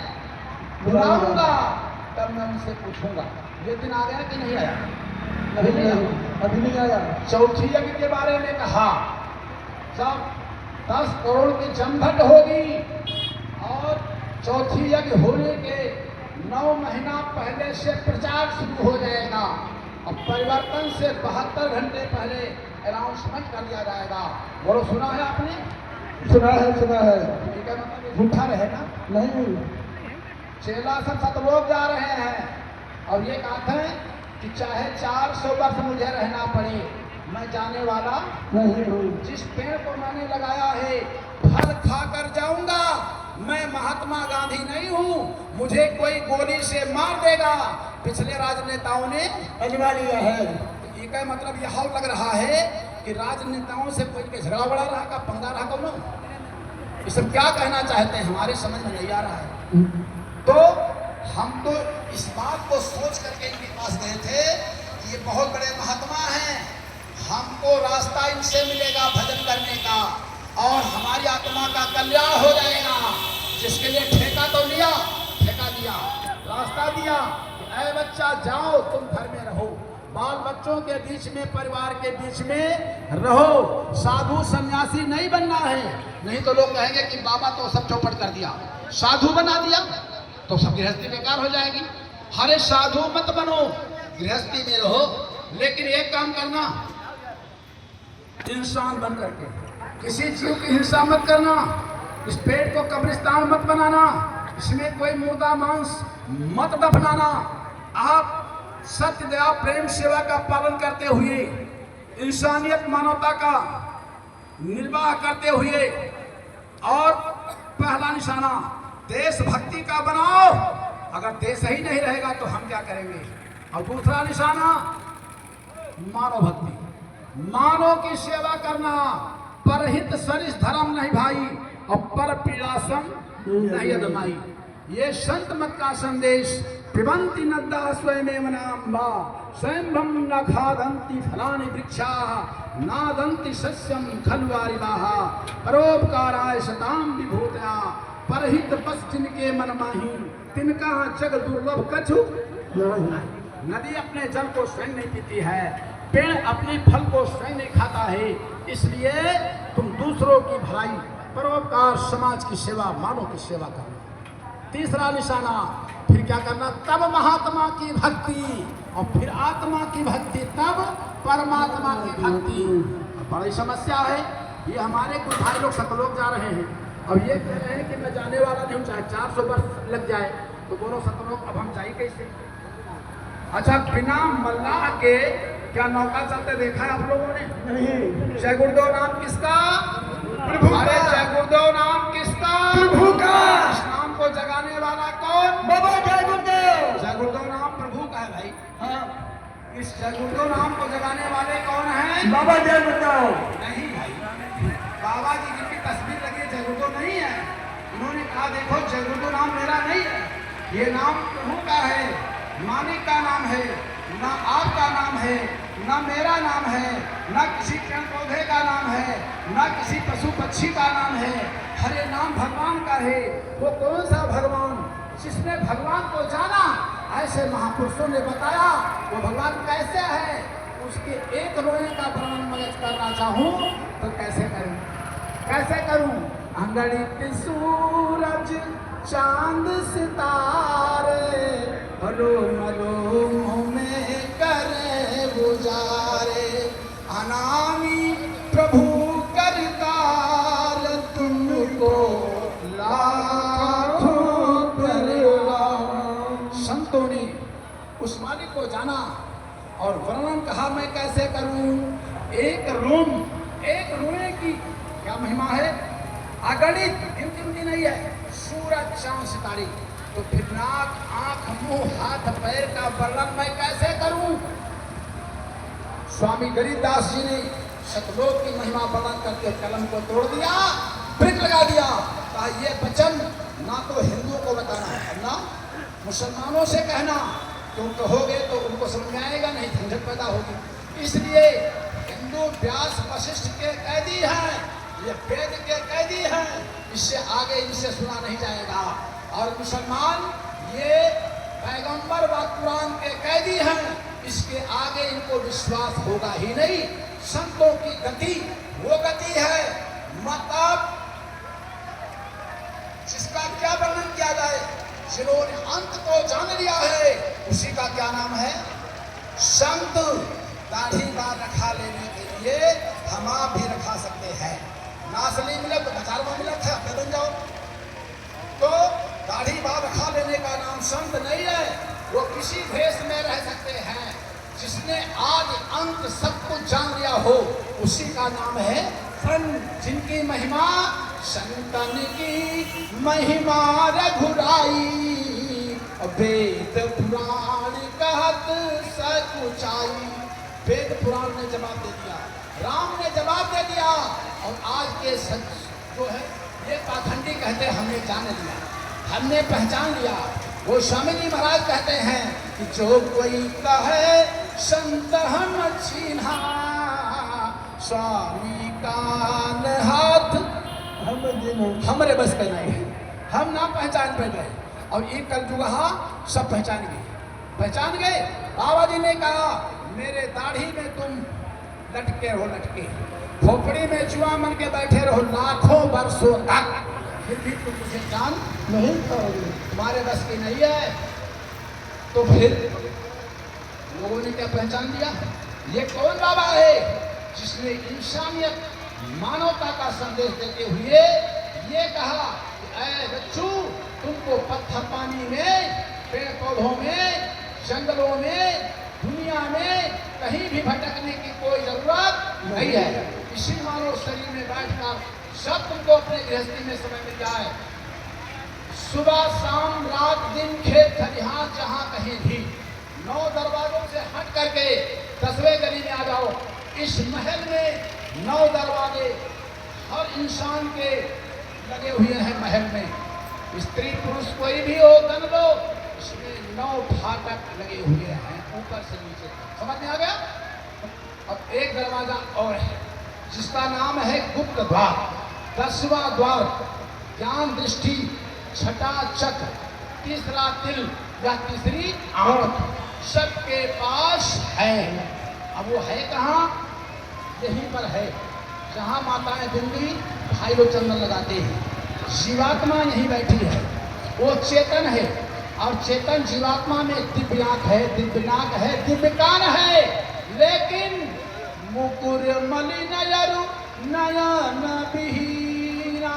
बुलाऊंगा, तब मैं उनसे पूछूंगा। ये दिन आ गया कि नहीं आया? अभी नहीं, अभी नहीं आया। चौथी यज्ञ के बारे में कहा, जब 10 करोड़ की जमघट होगी और चौथी यज्ञ होने के 9 महीना पहले से प्रचार शुरू हो जाएगा और परिवर्तन से 72 घंटे पहले अनाउंसमेंट कर दिया जाएगा। बोलो, सुना है आपने? सुना है, सुना है। ठीक है, मतलब झूठा रहेगा नहीं, चेला सब 7 लोग जा रहे हैं और ये कहते हैं कि चाहे 400 वर्ष मुझे रहना पड़े, मैं जाने वाला नहीं हूँ। जिस पेड़ को मैंने लगाया है फल खाकर जाऊंगा। मैं महात्मा गांधी नहीं हूँ, मुझे कोई गोली से मार देगा। पिछले राजनेताओं ने अजमा लिया है। ये का मतलब यह लग रहा है कि राजनेताओं से कोई के झगड़ा बड़ा रहा का पंगा रहा कौन? ये सब क्या कहना चाहते हैं हमारे समझ में नहीं आ रहा है। तो हम तो इस बात को सोच करके इनके पास गए थे कि ये बहुत बड़े महात्मा हैं, हमको रास्ता इनसे मिलेगा भजन करने का और हमारी आत्मा का कल्याण हो जाएगा। जिसके लिए ठेका तो लिया, ठेका दिया, रास्ता दिया कि ऐ बच्चा जाओ, तुम घर में रहो, बाल बच्चों के बीच में, परिवार के बीच में रहो, साधु सन्यासी नहीं बनना है। नहीं तो लोग कहेंगे कि बाबा तो सब चौपट कर दिया, साधु बना दिया तो सब गृहस्थी बेकार हो जाएगी। हरे साधु मत बनो, गृहस्थी में रहो, लेकिन एक काम करना, इंसान बन करके किसी जीव की हिंसा मत करना, इस पेड़ को कब्रिस्तान मत बनाना, इसमें कोई मुर्दा मांस मत दफनाना। आप सत्य, दया, प्रेम, सेवा का पालन करते हुए, इंसानियत, मानवता का निर्वाह करते हुए, और पहला निशाना देशभक्ति का बनाओ। अगर देश ही नहीं रहेगा तो हम क्या करेंगे? और दूसरा निशाना मानव भक्ति, मानव की सेवा करना, परहित सरिस धर्म नहीं भाई और पर पीड़ासम नहीं अदमाई। ये संत मत का संदेश। पिबंति नद्दा स्वयमेव नाम्बा स्वयंभम न खादंति फलानि वृक्षा नादंति सस्यम खलुवारिवाह परोपकाराय सताम विभूतया परहित बस जिनके मन माही तिनका जग दुर्लभ कछु। नदी अपने जल को स्वयं नहीं पीती है, पेड़ अपने फल को स्वयं नहीं खाता है, इसलिए तुम दूसरों की भलाई, परोपकार, समाज की सेवा, मानव की सेवा करना। तीसरा निशाना, फिर क्या करना? तब महात्मा की भक्ति, और फिर आत्मा की भक्ति, तब परमात्मा की भक्ति। बड़ी समस्या है ये। हमारे कुछ भाई लोग सतलोक जा रहे हैं, अब ये कह रहे हैं कि मैं जाने वाला नहीं हूँ, चाहे 400 वर्ष लग जाए। तो बोलो सतलोक, अब हम जाए कैसे? अच्छा, बिना मल्लाह के क्या नौका चलते देखा है आप लोगों ने? नहीं। जय गुरुदेव नाम किसका? प्रभु का। अरे जय गुरुदेव नाम किसका? प्रभु का। इस नाम को जगाने वाला कौन? बाबा जय गुरुदेव। जय गुरुदेव नाम प्रभु का है भाई। हाँ। इस जय गुरुदेव नाम को जगाने वाले कौन हैं? बाबा जय गुरुदेव। नहीं भाई, बाबा जी जिनकी तस्वीर लगी है, जय गुरुदेव नहीं है। उन्होंने कहा देखो जय गुरुदेव नाम मेरा नहीं है, ये नाम प्रभु का है, मालिक का नाम है, ना आपका नाम है, ना मेरा नाम है, ना किसी पेड़ पौधे का नाम है, ना किसी पशु पक्षी का नाम है। हरे नाम भगवान का है। वो कौन सा भगवान? जिसने भगवान को जाना ऐसे महापुरुषों ने बताया वो भगवान कैसे है, उसके एक रोए का वर्णन मैं करना चाहूं तो कैसे करूं? अंगड़ित सूरज चांद सितारे रोम रोम में करे गुजारे, अनामी प्रभु करताल तुमको लाखों प्रणाम। संतों ने उस मालिक को जाना और वर्णन कहा मैं कैसे करूं। एक रोए की क्या महिमा है, अगणित गिनती नहीं है, सूरज चांद सितारे, तो फिर नाक आंख मुंह हाथ पैर का वर्णन मैं कैसे करूं। स्वामी गरीबदास जी ने सतलोक की महिमा वर्णन करके कलम को तोड़ दिया, ब्रेक लगा दिया, कहा ये वचन ना तो हिंदुओं को बताना है ना मुसलमानों से कहना, क्यों कहोगे तो उनको समझ में आएगा नहीं, झंझट पैदा होगी। इसलिए हिंदू व्यास वशिष्ठ के कैदी हैं, ये वेद के कैदी हैं, इससे आगे इनसे सुना नहीं जाएगा। और मुसलमान ये पैगंबर व कुरान के कैदी हैं, इसके आगे इनको विश्वास होगा ही नहीं। संतों की गति वो गति है, मतलब जिसका क्या वर्णन किया जाए, जिन्होंने अंत को जान लिया है उसी का क्या नाम है, संत। दाढ़ी बाल रखा लेने के लिए हम आप भी रखा सकते हैं, नाश नहीं मिले तो बाजार में मिला था बन जाओ, तो दाढ़ी बाल रखा लेने का नाम संत नहीं है। वो किसी भेष में रह सकते हैं, जिसने आज अंत सब कुछ जान लिया हो उसी का नाम है संत। जिनकी महिमा संतन की महिमा रघुराई, वेद पुराण कहत सकुचाई। वेद पुराण ने जवाब दे दिया, राम ने जवाब दे दिया, और आज के सच जो है ये पाखंडी कहते हमने जान लिया, हमने पहचान लिया। वो स्वामी जी महाराज कहते हैं कि जो कोई कहे संत हम छीना, स्वामी कान हाथ हमरे बस का नहीं है, हम ना पहचान पे गए। और ये कलजुगा सब पहचान गए। बाबा जी ने कहा मेरे दाढ़ी में तुम लटके हो, लटके खोपड़ी में जुआ मन के बैठे रहो लाखों वर्षों तक, फिर भी तुम उसे जान नहीं पाओगे, तुम्हारे बस की नहीं है। तो फिर लोगों ने क्या पहचान लिया, ये कौन बाबा है जिसने इंसानियत मानवता का संदेश देते हुए ये कहा कि ऐ बच्चों, तुमको पत्थर पानी में, पेड़ पौधों में, जंगलों में, दुनिया में कहीं भी भटकने की कोई जरूरत नहीं है। इसी मानव शरीर में बैठकर सब तुमको अपने गृहस्थी में समय मिल जाए, सुबह शाम रात दिन खेत खलिहान जहां कहीं भी, 9 दरवाजों से हट करके 10वें गली में आ जाओ। इस महल में 9 दरवाजे हर इंसान के लगे हुए हैं महल में, स्त्री पुरुष कोई भी हो गन लो, इसमें 9 फाटक लगे हुए हैं ऊपर से नीचे, समझ में आ गया। अब एक दरवाजा और है जिसका नाम है गुप्त द्वार, 10वां द्वार ज्ञान दृष्टि, छठा चक्र, तीसरा तिल या तीसरी आंख सबके पास है। अब वो है कहाँ, यहीं पर है जहाँ माताएं दुर्गी भाई लोग चंदन लगाते हैं। जीवात्मा यहीं बैठी है, वो चेतन है, और चेतन जीवात्मा में दिव्य आंख है, दिव्य नाक है, दिव्य कान है, लेकिन मुकुर मलिन यरु नयन विहीना,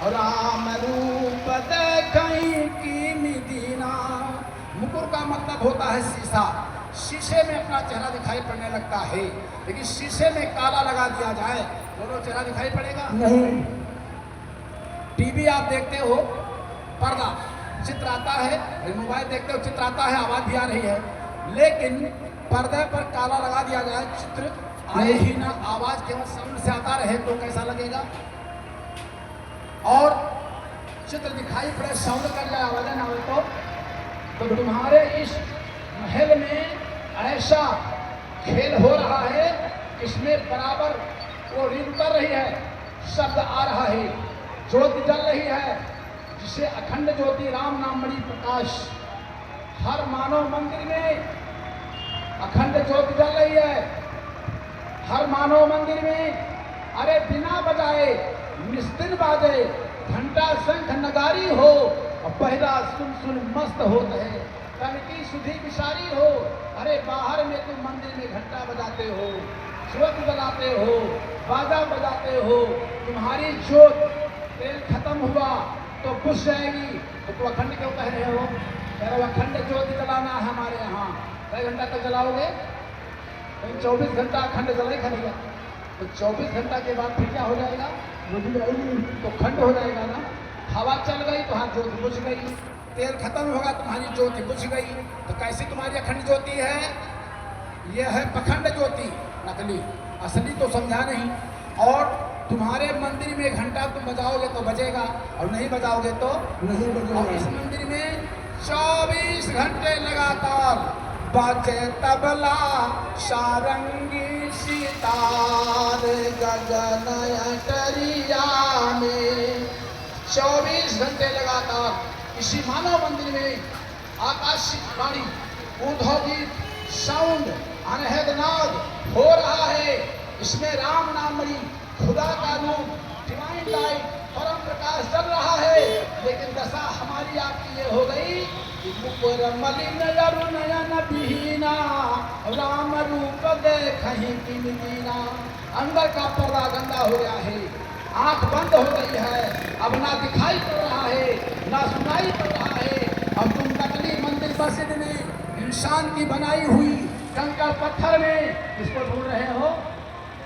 राम रूप देखई कीनि दीना। मुकुर का मतलब होता है शीशा, शीशे में अपना चेहरा दिखाई पड़ने लगता है, लेकिन शीशे में काला लगा दिया जाए दोनों चेहरा दिखाई पड़ेगा नहीं। टीवी आप देखते हो, पर्दा चित्र आता है, मोबाइल देखते हो चित्र आता है, आवाज भी आ रही है, लेकिन पर्दे पर काला लगा दिया जाए, चित्र आए ही ना, आवाज केवल सामने से आता रहे तो कैसा लगेगा। और चित्र दिखाई पड़े, साउंड कर जाए, आवाज ना हो तो तुम्हारे इस महल में ऐसा खेल हो रहा है, इसमें बराबर वो रील कर रही है, शब्द आ रहा है, ज्योति जल रही है, जिसे अखंड ज्योति राम नाम मणि प्रकाश हर मानव मंदिर में अखंड ज्योति जल रही है। हर मानव मंदिर में अरे बिना बजाए निस्तिन बाजे घंटा शंख नगारी हो और पहला सुन सुन मस्त होते हैं तन की सुधी विसारी हो। अरे बाहर में तुम मंदिर में घंटा बजाते हो, ज्योत जलाते हो, बाजा बजाते हो, तुम्हारी ज्योत तेल खत्म हुआ तो बुझ जाएगी तो तुम अखंड क्यों कह रहे हो? कह रहे हो अखंड ज्योति जलाना है हमारे यहाँ। कई घंटा तक जलाओगे? 24 घंटा अखंड जलाएगा नहीं तो 24 घंटा के बाद फिर क्या हो जाएगा? तो खंड हो जाएगा ना। हवा चल गई तो हाँ ज्योति बुझ गई, तेल खत्म होगा तुम्हारी ज्योति बुझ गई। तो कैसी तुम्हारी अखंड ज्योति है? यह है पखंड ज्योति, नकली। असली तो समझा नहीं। और तुम्हारे मंदिर में घंटा तुम बजाओगे तो बजेगा और नहीं बजाओगे तो नहीं बजेगा। और इस मंदिर में 24 घंटे लगातार बाजे तबला सारंगी सितार गगन अटरिया में। 24 घंटे लगातार इसी मानव मंदिर में आकाशिक वाणी, औद्योगिक साउंड, अनहद हो रहा है। इसमें राम नाम मणि, खुदा का रूप, डिवाइन लाइट, परम प्रकाश चल रहा है। लेकिन दशा हमारी आपकी ये हो गई कि मुकुर मलिन अरु नयन बिहीना राम रूप देखहि तिन दीना। अंदर का पर्दा गंदा हो गया है, आंख बंद हो गई है, अब ना दिखाई पड़ रहा है ना सुनाई पड़ रहा है। अब तुम नकली मंदिर मस्जिद में इंसान की बनाई हुई कंकड़ पत्थर में किसको ढूंढ रहे हो?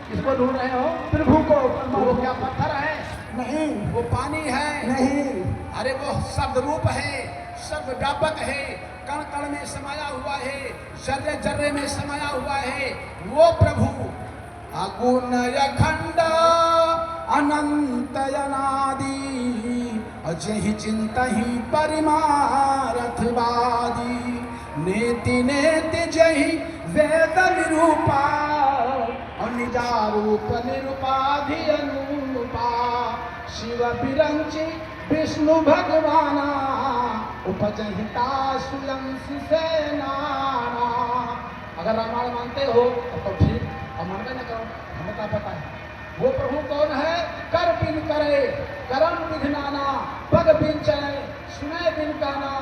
किसको ढूंढ रहे हो? प्रभु को। वो क्या पत्थर है? नहीं। वो पानी है? नहीं। अरे वो शब्द रूप है, सर्व व्यापक है, कण कण में समाया हुआ है, जर्रे जर्रे में समाया हुआ है वो प्रभु। अगुण अखंड अनंत अनादि अजहि चिंतहि परिमारथवादी। नेति नेति जहि वेद निरूपा निजारूप निरूपाधि अनुरूपा। शिव बिरंचि विष्णु भगवाना उपजहिता सुयंस से नाना। अगर रामायण मानते हो तो ठीक, और मानते न करो हमें क्या पता है वो प्रभु कौन है? कर बिन करे करम विधि नाना, पग बिन चले सुने बिन गाना।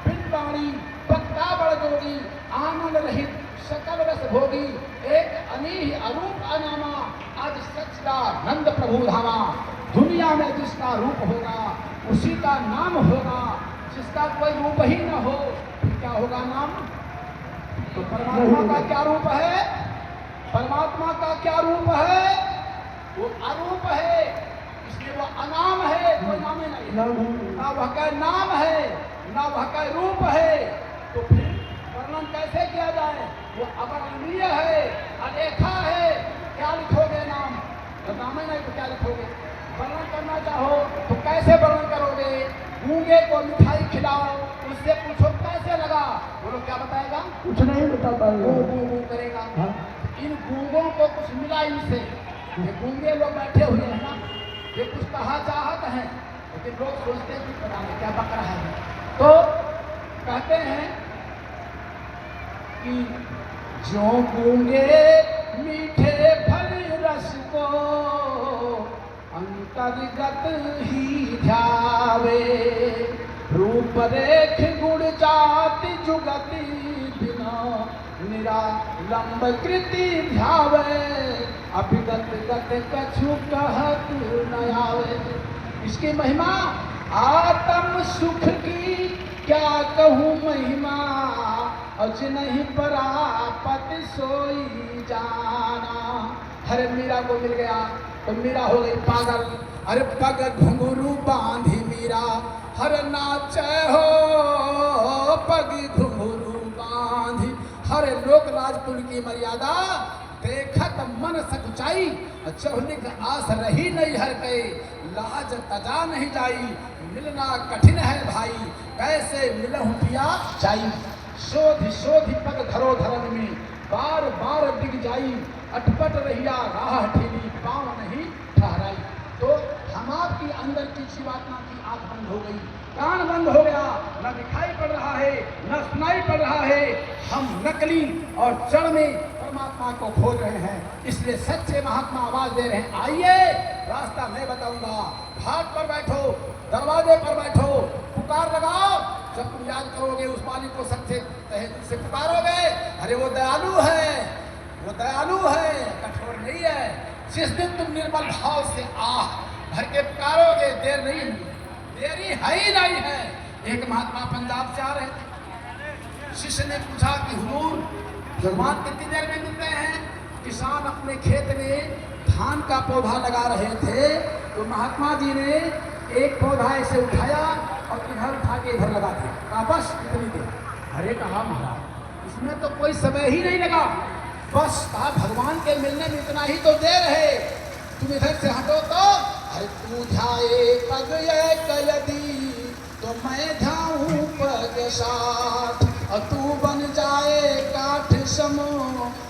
बिन वाणी वक्ता बड़ जोगी, आनंद रहित सकल रस भोगी। एक अनीह अरूप अनामा, आज सच्चिदानंद प्रभु धामा। दुनिया में जिसका रूप होगा उसी का नाम होगा, जिसका कोई रूप ही न हो फिर क्या होगा नाम? तो परमात्मा का क्या रूप है? परमात्मा का क्या रूप है? वो अरूप है, इसलिए वो अनाम है, कोई नाम ही नहीं। ना वह का नाम है ना वह का रूप है, तो फिर वर्णन कैसे किया जाए? वो अवर्णनीय है, अलेखा है। क्या लिखोगे नाम? तो नाम ही नहीं तो क्या लिखोगे? वर्णन करना चाहो तो कैसे वर्णन करोगे? गूंगे को मिठाई खिलाओ, उससे पूछो कैसे लगा, बोलो क्या बताएगा? कुछ नहीं बता पाएगा, वो करेगा। इन गूंगों को कुछ मिला इनसे। ये गूंगे लोग बैठे हुए हैं ना, ये कुछ कहा चाहत हैं लेकिन लोग सोचते हैं कि पता नहीं क्या बक रहा है। तो कहते हैं कि जो गूंगे मीठे फल रस को अंतर्गत ही ध्यावे। रूप रेख गुण जाति जुगति बिना निरालंब कृति ध्यावे। अभिगत गत कछु कहत न आवे। इसकी महिमा आत्म सुख की क्या कहूँ महिमा, अज नहीं परापति सोई जाना। हरे मीरा को मिल गया तो मीरा हो गई पागल। अरे पग घुंघरू बांधी मीरा हर नाचे हो, पग घुंघरू बांधी। हरे लोक राजकुल की मर्यादा देखत मन सकुचाई। चौनिक आस रही नहीं हर कई, लाज तजा नहीं जाई। मिलना कठिन है भाई, कैसे मिलहु पिया जाई। शोधि शोधि पग धरो धरन में, बार बार दिग जाई। अटपट रहिया राह ठेली, पाँव नहीं ठहराई। तो हम आपकी अंदर की जीवात्मा की आंख बंद हो गई, कान बंद हो गया, न दिखाई पड़ रहा है न सुनाई हम नकली और जड़ में परमात्मा को खोज रहे हैं, इसलिए सच्चे महात्मा आवाज दे रहे हैं, आइए रास्ता मैं बताऊंगा। घाट पर बैठो, दरवाजे पर बैठो, पुकार लगाओ। जब तुम याद करोगे उस मालिक को सच्चे तहे दिल से पुकारोगे, अरे वो दयालु है, वो दयालु है, कठोर नहीं है। जिस दिन तुम निर्मल भाव से आह भर के पुकारोगे, देर नहीं, देरी है ही नहीं है। एक महात्मा पंजाब से आ रहे थे, शिष्य ने पूछा कि हुजूर भगवान कितनी देर में मिलते हैं? किसान अपने खेत में धान का पौधा लगा रहे थे, तो महात्मा जी ने एक पौधा ऐसे उठाया और इधर उठा के इधर लगा दिया। कहा बस इतनी देर। अरे कहा महाराज इसमें तो कोई समय ही नहीं लगा, बस कहा भगवान के मिलने में इतना ही तो देर है, तुम इधर से हटो तो। अरे तू ध्याए पग यदि तो मैं ध्याऊं पग साथ, और तू बन जाए काठ समो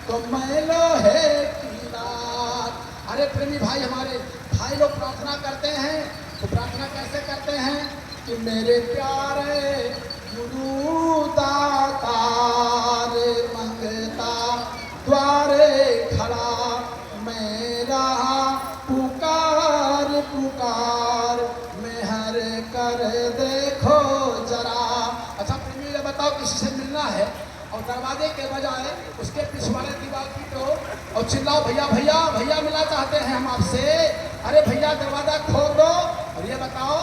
तो मैं लोहे की रात। अरे प्रेमी भाई, हमारे भाई लोग प्रार्थना करते हैं तो प्रार्थना कैसे करते हैं कि मेरे प्यारे गुरु दातार मंगता द्वारे खड़ा, मेरा पुकार पुकार मेहर कर देखो जरा। अच्छा प्रेमी, ये बताओ किसी से मिलना है और दरवाजे के बजाय उसके पिछवाड़े दीवार की तो और चिल्लाओ भैया भैया भैया मिलना चाहते हैं हम आपसे, अरे भैया दरवाजा खोल दो। और ये बताओ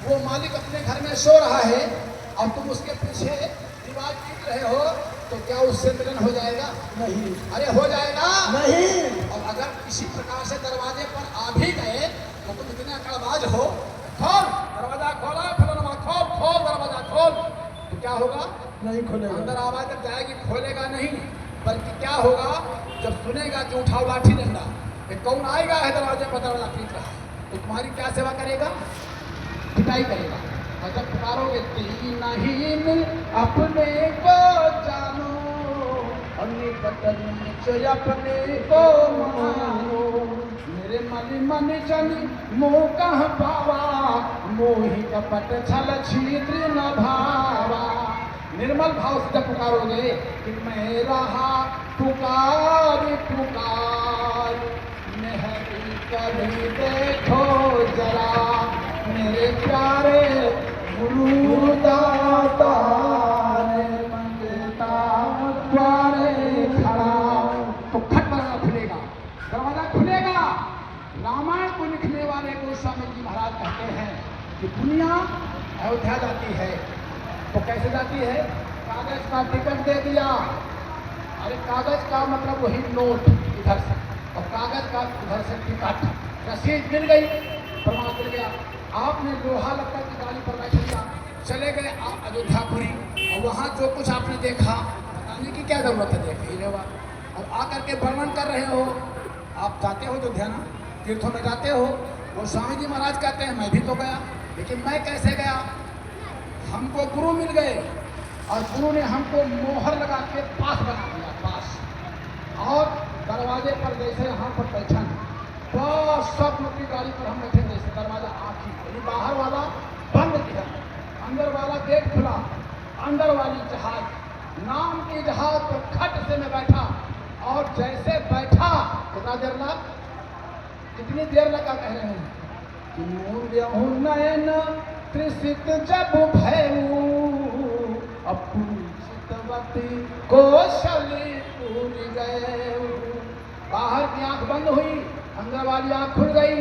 वो मालिक अपने घर में सो रहा है और तुम उसके पीछे दीवार पीट रहे हो, तो क्या उससे मिलन हो जाएगा? नहीं। अरे हो जाएगा नहीं। और अगर किसी प्रकार से दरवाजे पर आ भी गए तो तुम इतने अकड़बाज हो, खोल दरवाजा, खोला फलाना, खोल खोल दरवाजा खोल, तो क्या होगा? नहीं खोलेगा। अंदर आवाज जब जाएगी खोलेगा नहीं, बल्कि क्या होगा जब सुनेगा कि उठाओ लाठी डंडा, ये कौन आएगा है दरवाजे पर दरवाजा पीट रहा है, तो तुम्हारी क्या सेवा करेगा? पिटाई करेगा। और जब पुकारोगे तीन नहीं मिल अपने को जानो, और निकट नीचे अपने को मानो, मेरे मन मन जन मोह कह पावा, मोहि कपट छल छिद्र न भावा। निर्मल भाव से जब पुकारोगे कि मैं रहा पुकार पुकार, मेहरी कभी देखो जरा, मेरे प्यारे गुरु दातार मंगता द्वारे खड़ा, तो खट दरवाजा खुलेगा, दरवाजा खुलेगा। रामायण को लिखने वाले गोस्वामी जी महाराज कहते हैं कि दुनिया अयोध्या जाती है तो कैसे जाती है? कागज का टिकट दे दिया। अरे कागज का मतलब वही नोट इधर से, और कागज का उधर से टिकट, रसीद मिल गई, प्रमाण मिल गया। आपने लोहा लक्कड़ की गाड़ी पर बैठ लिया, चले गए आप अयोध्यापुरी, और वहाँ जो कुछ आपने देखा बताने की क्या जरूरत है, देख ही रहे हो। और आकर के वर्णन कर रहे हो। आप जाते हो जो ध्यान तीर्थों में जाते हो, वो स्वामी जी महाराज कहते हैं मैं भी तो गया, लेकिन मैं कैसे गया? हमको गुरु मिल गए और गुरु ने हमको मोहर लगा के पास बना दिया, पास। और दरवाजे पर जैसे यहाँ पर बैठा बस सब लोग की गाड़ी पर हम बैठे, जैसे दरवाजा आखिर बाहर वाला बंद किया, अंदर वाला गेट खुला, अंदर वाली जहाज नाम की जहाज पर खट से मैं बैठा, और जैसे बैठा कितना देर लगा? कितनी देर लगा कह रहे हैं कि मूर्य नयन त्रिसित जब भयऊ, अपूजितवती कौशली पूर गए। बाहर की आंख बंद हुई, अंदर वाली आंख खुल गई,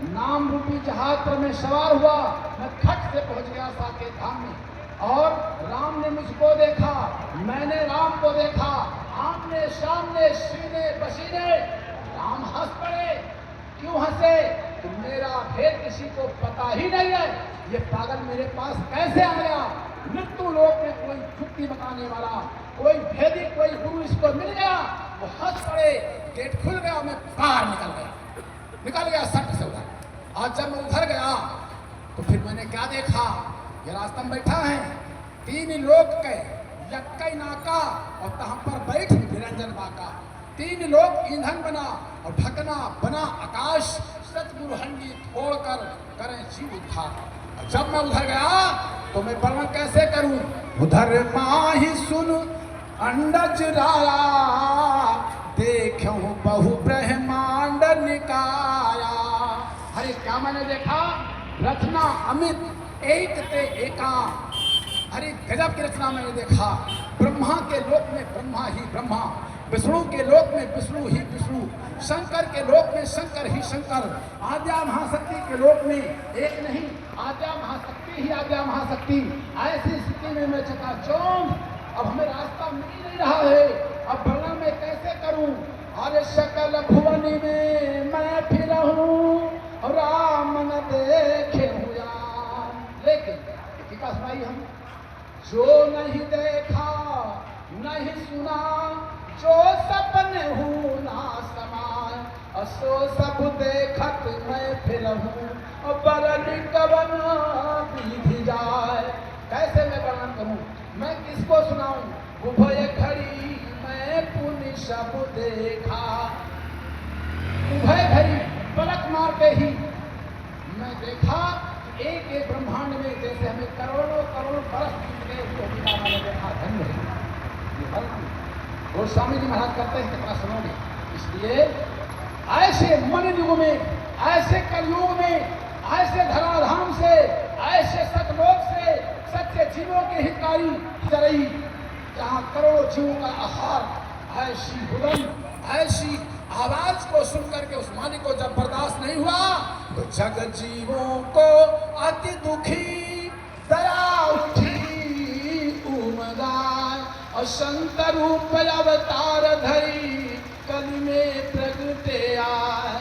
नाम रूपी जहाज पर मैं सवार हुआ, मैं खट से पहुंच गया साकेत धाम में, और राम ने मुझको देखा, मैंने राम को देखा, आमने सामने सीने पसीने। राम हंस पड़े। क्यों हंसे? तो मेरा भेद किसी को पता ही नहीं है, ये पागल मेरे पास कैसे आ गया? मृत्यु लोक में कोई छुट्टी बताने वाला, कोई भेदी, कोई गुरु इसको मिल गया, वो हंस पड़े, गेट खुल गया, मैं बाहर निकल गया सट से उधर। आज जब मैं उधर गया तो फिर मैंने क्या देखा? ये रास्ता में बैठा है, 3 लोग के यक्कई नाका और तहाँ पर बैठ निरंजन बाका, 3 लोग ईंधन बना और ढकना बना आकाश, सतगुरु हंडी छोड़कर करें जीव उद्धार। और जब मैं उधर गया तो मैं वर्णन कैसे करूं? उधर माही सुन अंडज राया देखूं बहु ब्रह्मांड निकाया। अरे क्या मैंने देखा, रचना अमित एक ते एका। अरे गजब की रचना मैंने देखा। ब्रह्मा के लोक में ब्रह्मा ही ब्रह्मा, विष्णु के लोक में विष्णु ही विष्णु, शंकर के लोक में शंकर ही शंकर, आद्या महाशक्ति के लोक में एक नहीं आद्या महाशक्ति ही आद्या महाशक्ति। ऐसी स्थिति में मैं चकाचौंध, अब हमें रास्ता मिल नहीं रहा है, अब वर्णन मैं कैसे करूं। अरे सकल भुवनी में मैं फिर हूं, राम न देखे हूं यार। लेकिन टीका सुनाई हम, जो नहीं देखा नहीं सुना, जो सपने हूँ ना समान, असो सब देखत मैं फिर हूँ, बरन कवन विधि जाए। कैसे मैं वर्णन करूँ, मैं किसको सुनाऊं। उभय घड़ी मैं पुण्य सब देखा, उभय घड़ी पलक मारते ही मैं देखा एक एक ब्रह्मांड में जैसे हमें करोड़ों करोड़ बरस बीत गए उसको बिना मैंने देखा। धन्य है ये वर्णन गोस्वामी जी महाराज करते हैं, कितना सुनोगे। इसलिए ऐसे मन युग में, ऐसे कलयुग में, ऐसे धराधाम से, ऐसे सतलोक से, सच्चे जीवों के हितकारी चरई, जहाँ करोड़ों जीवों का आहार, ऐसी हुदन, ऐसी आवाज को सुनकर के उस मालिक को जब बर्दाश्त नहीं हुआ तो जग जीवों को अति दुखी दया उठी उमगाय, और संत रूप अवतार धरी कल में प्रगटे आए।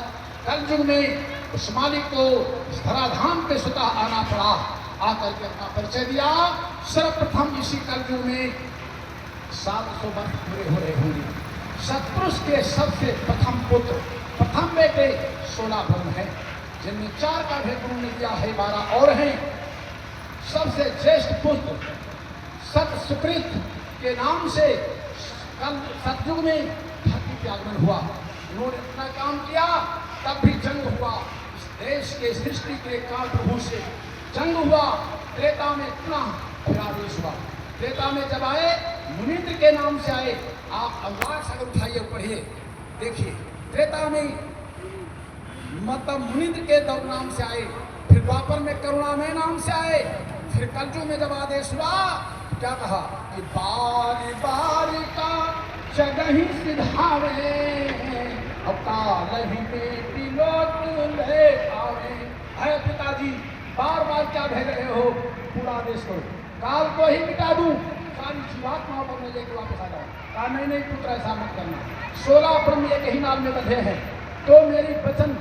कलयुग में उस मालिक को इस धराधाम पे स्वतः आना पड़ा, आकर के अपना परिचय दिया। सर्वप्रथम इसी कलयुग में 700 वर्ष पूरे हो रहे होंगे। सत्पुरुष के सबसे प्रथम पुत्र, प्रथम बेटे 16 ब्रह्म हैं, जिनमें 4 का भेद उन्होंने दिया है, 12 और हैं। सबसे ज्येष्ठ पुत्र सत सुकृत के नाम से कल सतयुग में धरती पे आगमन हुआ। उन्होंने अपना काम किया, तब भी जंग हुआ। इस देश के सृष्टि के काल प्रभु से जंग हुआ। त्रेता में पुनः फिर आदेश हुआ। त्रेता में जब आए, मुनिंद्र के नाम से आए। आप अनुवाद सागर उठाइए, पढ़िए, देखिए। त्रेता में मतलब मुनिंद्र के नाम से आए, फिर द्वापर में करुणामय नाम से आए, फिर कलयुग में जब आदेश हुआ क्या कहा कि बारी बारी का जगही सिधावे, अब काल ही बेटी लोट ले आवे। है पिताजी, बार बार क्या भेज रहे हो, पूरा आदेश करो, काल को ही मिटा दूं, सारी जीवात्माओं को मैं लेकर वापस आ जाऊं। कहा नहीं पुत्र, ऐसा मत करना। 16 ब्रह्म एक ही नाल में बंधे हैं तो मेरी वचन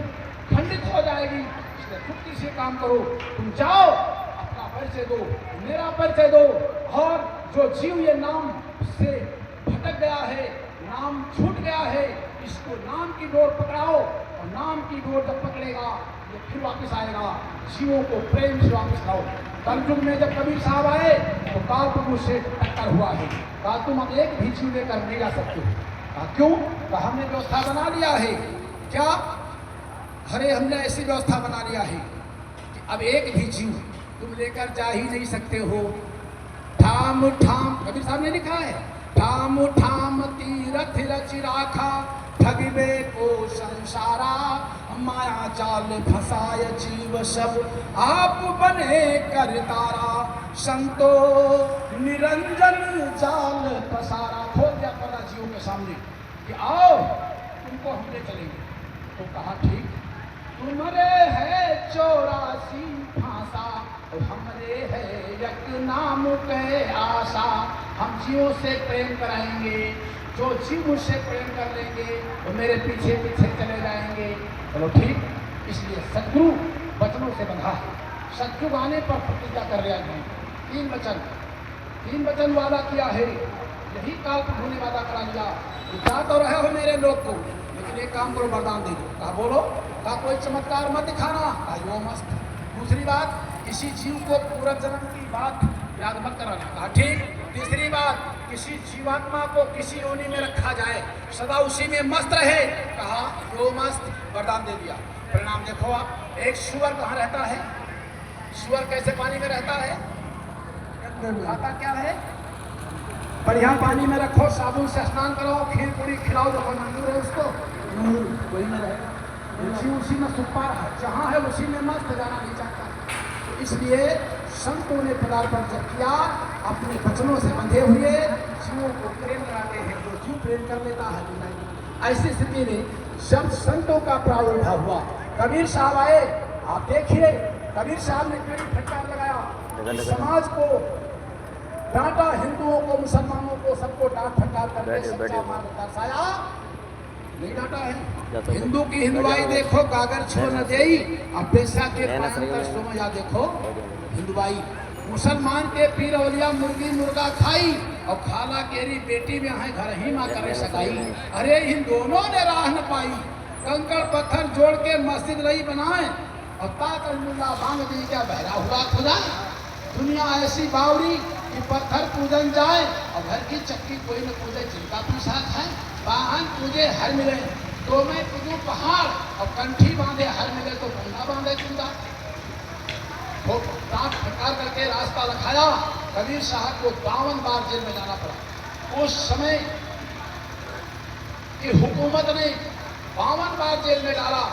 खंडित हो जाएगी। इसलिए खुद से काम करो, तुम जाओ, अपना परिचय दो, मेरा परिचय दो। और जो जीव ये नाम से भटक गया है, नाम छूट गया है, इसको नाम की डोर पकड़ाओ, और नाम की डोर जब पकड़ेगा ये फिर वापस आएगा। जीवों को प्रेम से वापस लाओ। कलयुग में जब कबीर साहब आए तो काल प्रभु से टक्कर हुआ है। कहा तुम अब एक भी जीव लेकर नहीं जा सकते। कहा क्यों? कहा हमने व्यवस्था बना लिया है। क्या? अरे हमने ऐसी व्यवस्था बना लिया है कि अब एक भी जीव तुम लेकर जा ही नहीं सकते हो। ठाम ठाम, कबीर साहब ने लिखा है, ठाम ठाम तीरथ रच राखा, ठगिबे को संसारा, माया जाल फसाय जीव सब, आप बने कर तारा, संतो निरंजन जाल पसारा। खोल दिया पर्दा जीवों के सामने कि आओ तुमको हम ले चलेंगे। तो कहा ठीक, तुम्हारे है 84 फांसा, और हमरे है एक नाम के आशा। हम जीवों से प्रेम कराएंगे, जो जीव मुझसे प्रेम कर लेंगे वो मेरे पीछे पीछे चले जाएंगे। चलो ठीक, इसलिए सद्गुरु वचनों से बंधा है। सत्युग आने पर प्रतिज्ञा कर रहा है। 3 वचन वादा किया है, यही काल प्रभु ने वादा करा लिया। जा तो रहे हो मेरे लोग को, लेकिन एक काम करो, वरदान दे दो। कहा बोलो? कहा कोई चमत्कार मत दिखाना। कहा यो मस्त। दूसरी बात, किसी जीव को पूरा जन्म की बात याद मत कराना। कहा ठीक। तीसरी बात, किसी जीवात्मा को किसी योनि में रखा जाए, सदा उसी में मस्त रहे। कहा यो मस्त, वरदान दे दिया। परिणाम देखो आप, एक सुअर कहाँ रहता है? सुअर कैसे पानी में रहता है? खाता क्या है? बढ़िया पानी में रखो, साबुन से स्नान कराओ, खीर पूरी खिलाओ, जो मंजूर है उसको वही में रहेगा। उसी में सुपा रहा, जहाँ है उसी में मस्त जाना नहीं चाहता। तो इसलिए संतों ने पदार्पण जब किया, अपने वचनों से बंधे हुए जीवों को प्रेम कराते हैं। जो जीव प्रेम कर लेता है, ऐसी स्थिति में जब संतों का प्रादुर्भाव हुआ, कबीर साहब आए। आप देखिए, कबीर साहब ने कड़ी फटकार लगाया, समाज को डांटा, हिंदुओं को, मुसलमानों को, सबको डांट फटकार करके सच्चा मार्ग दर्शाया। नहीं डांटा है। हिंदू की हिंदुआई देखो, कागर छो न देई, अब पेशा के पायंतर सोमया देखो हिंदुआई। मुसलमान के पीर औलिया मुर्गी मुर्गा खाई, और खाला केरी बेटी में है घर ही माँ करे सगाई। अरे इन दोनों ने राह न पाई, कंकड़ पत्थर जोड़ के मस्जिद रही बनाए, और ताकत मुल्ला बांग दी क्या बहरा हुआ खुदा। दुनिया ऐसी बावरी कि पत्थर पूजन जाए, और घर की चक्की कोई न पूजे जिनका प्रसाद है। वाहन पूजे हर मिले, तो मैं पूजू पहाड़, और कंठी बांधे हर मिले, तो बंदा बांधे चूड़ा। तो डांट फटकार करके रास्ता रखाया। कबीर साहब को 52 बार जेल में जाना पड़ा। उस समय की हुकूमत ने 52 बार जेल में डाला।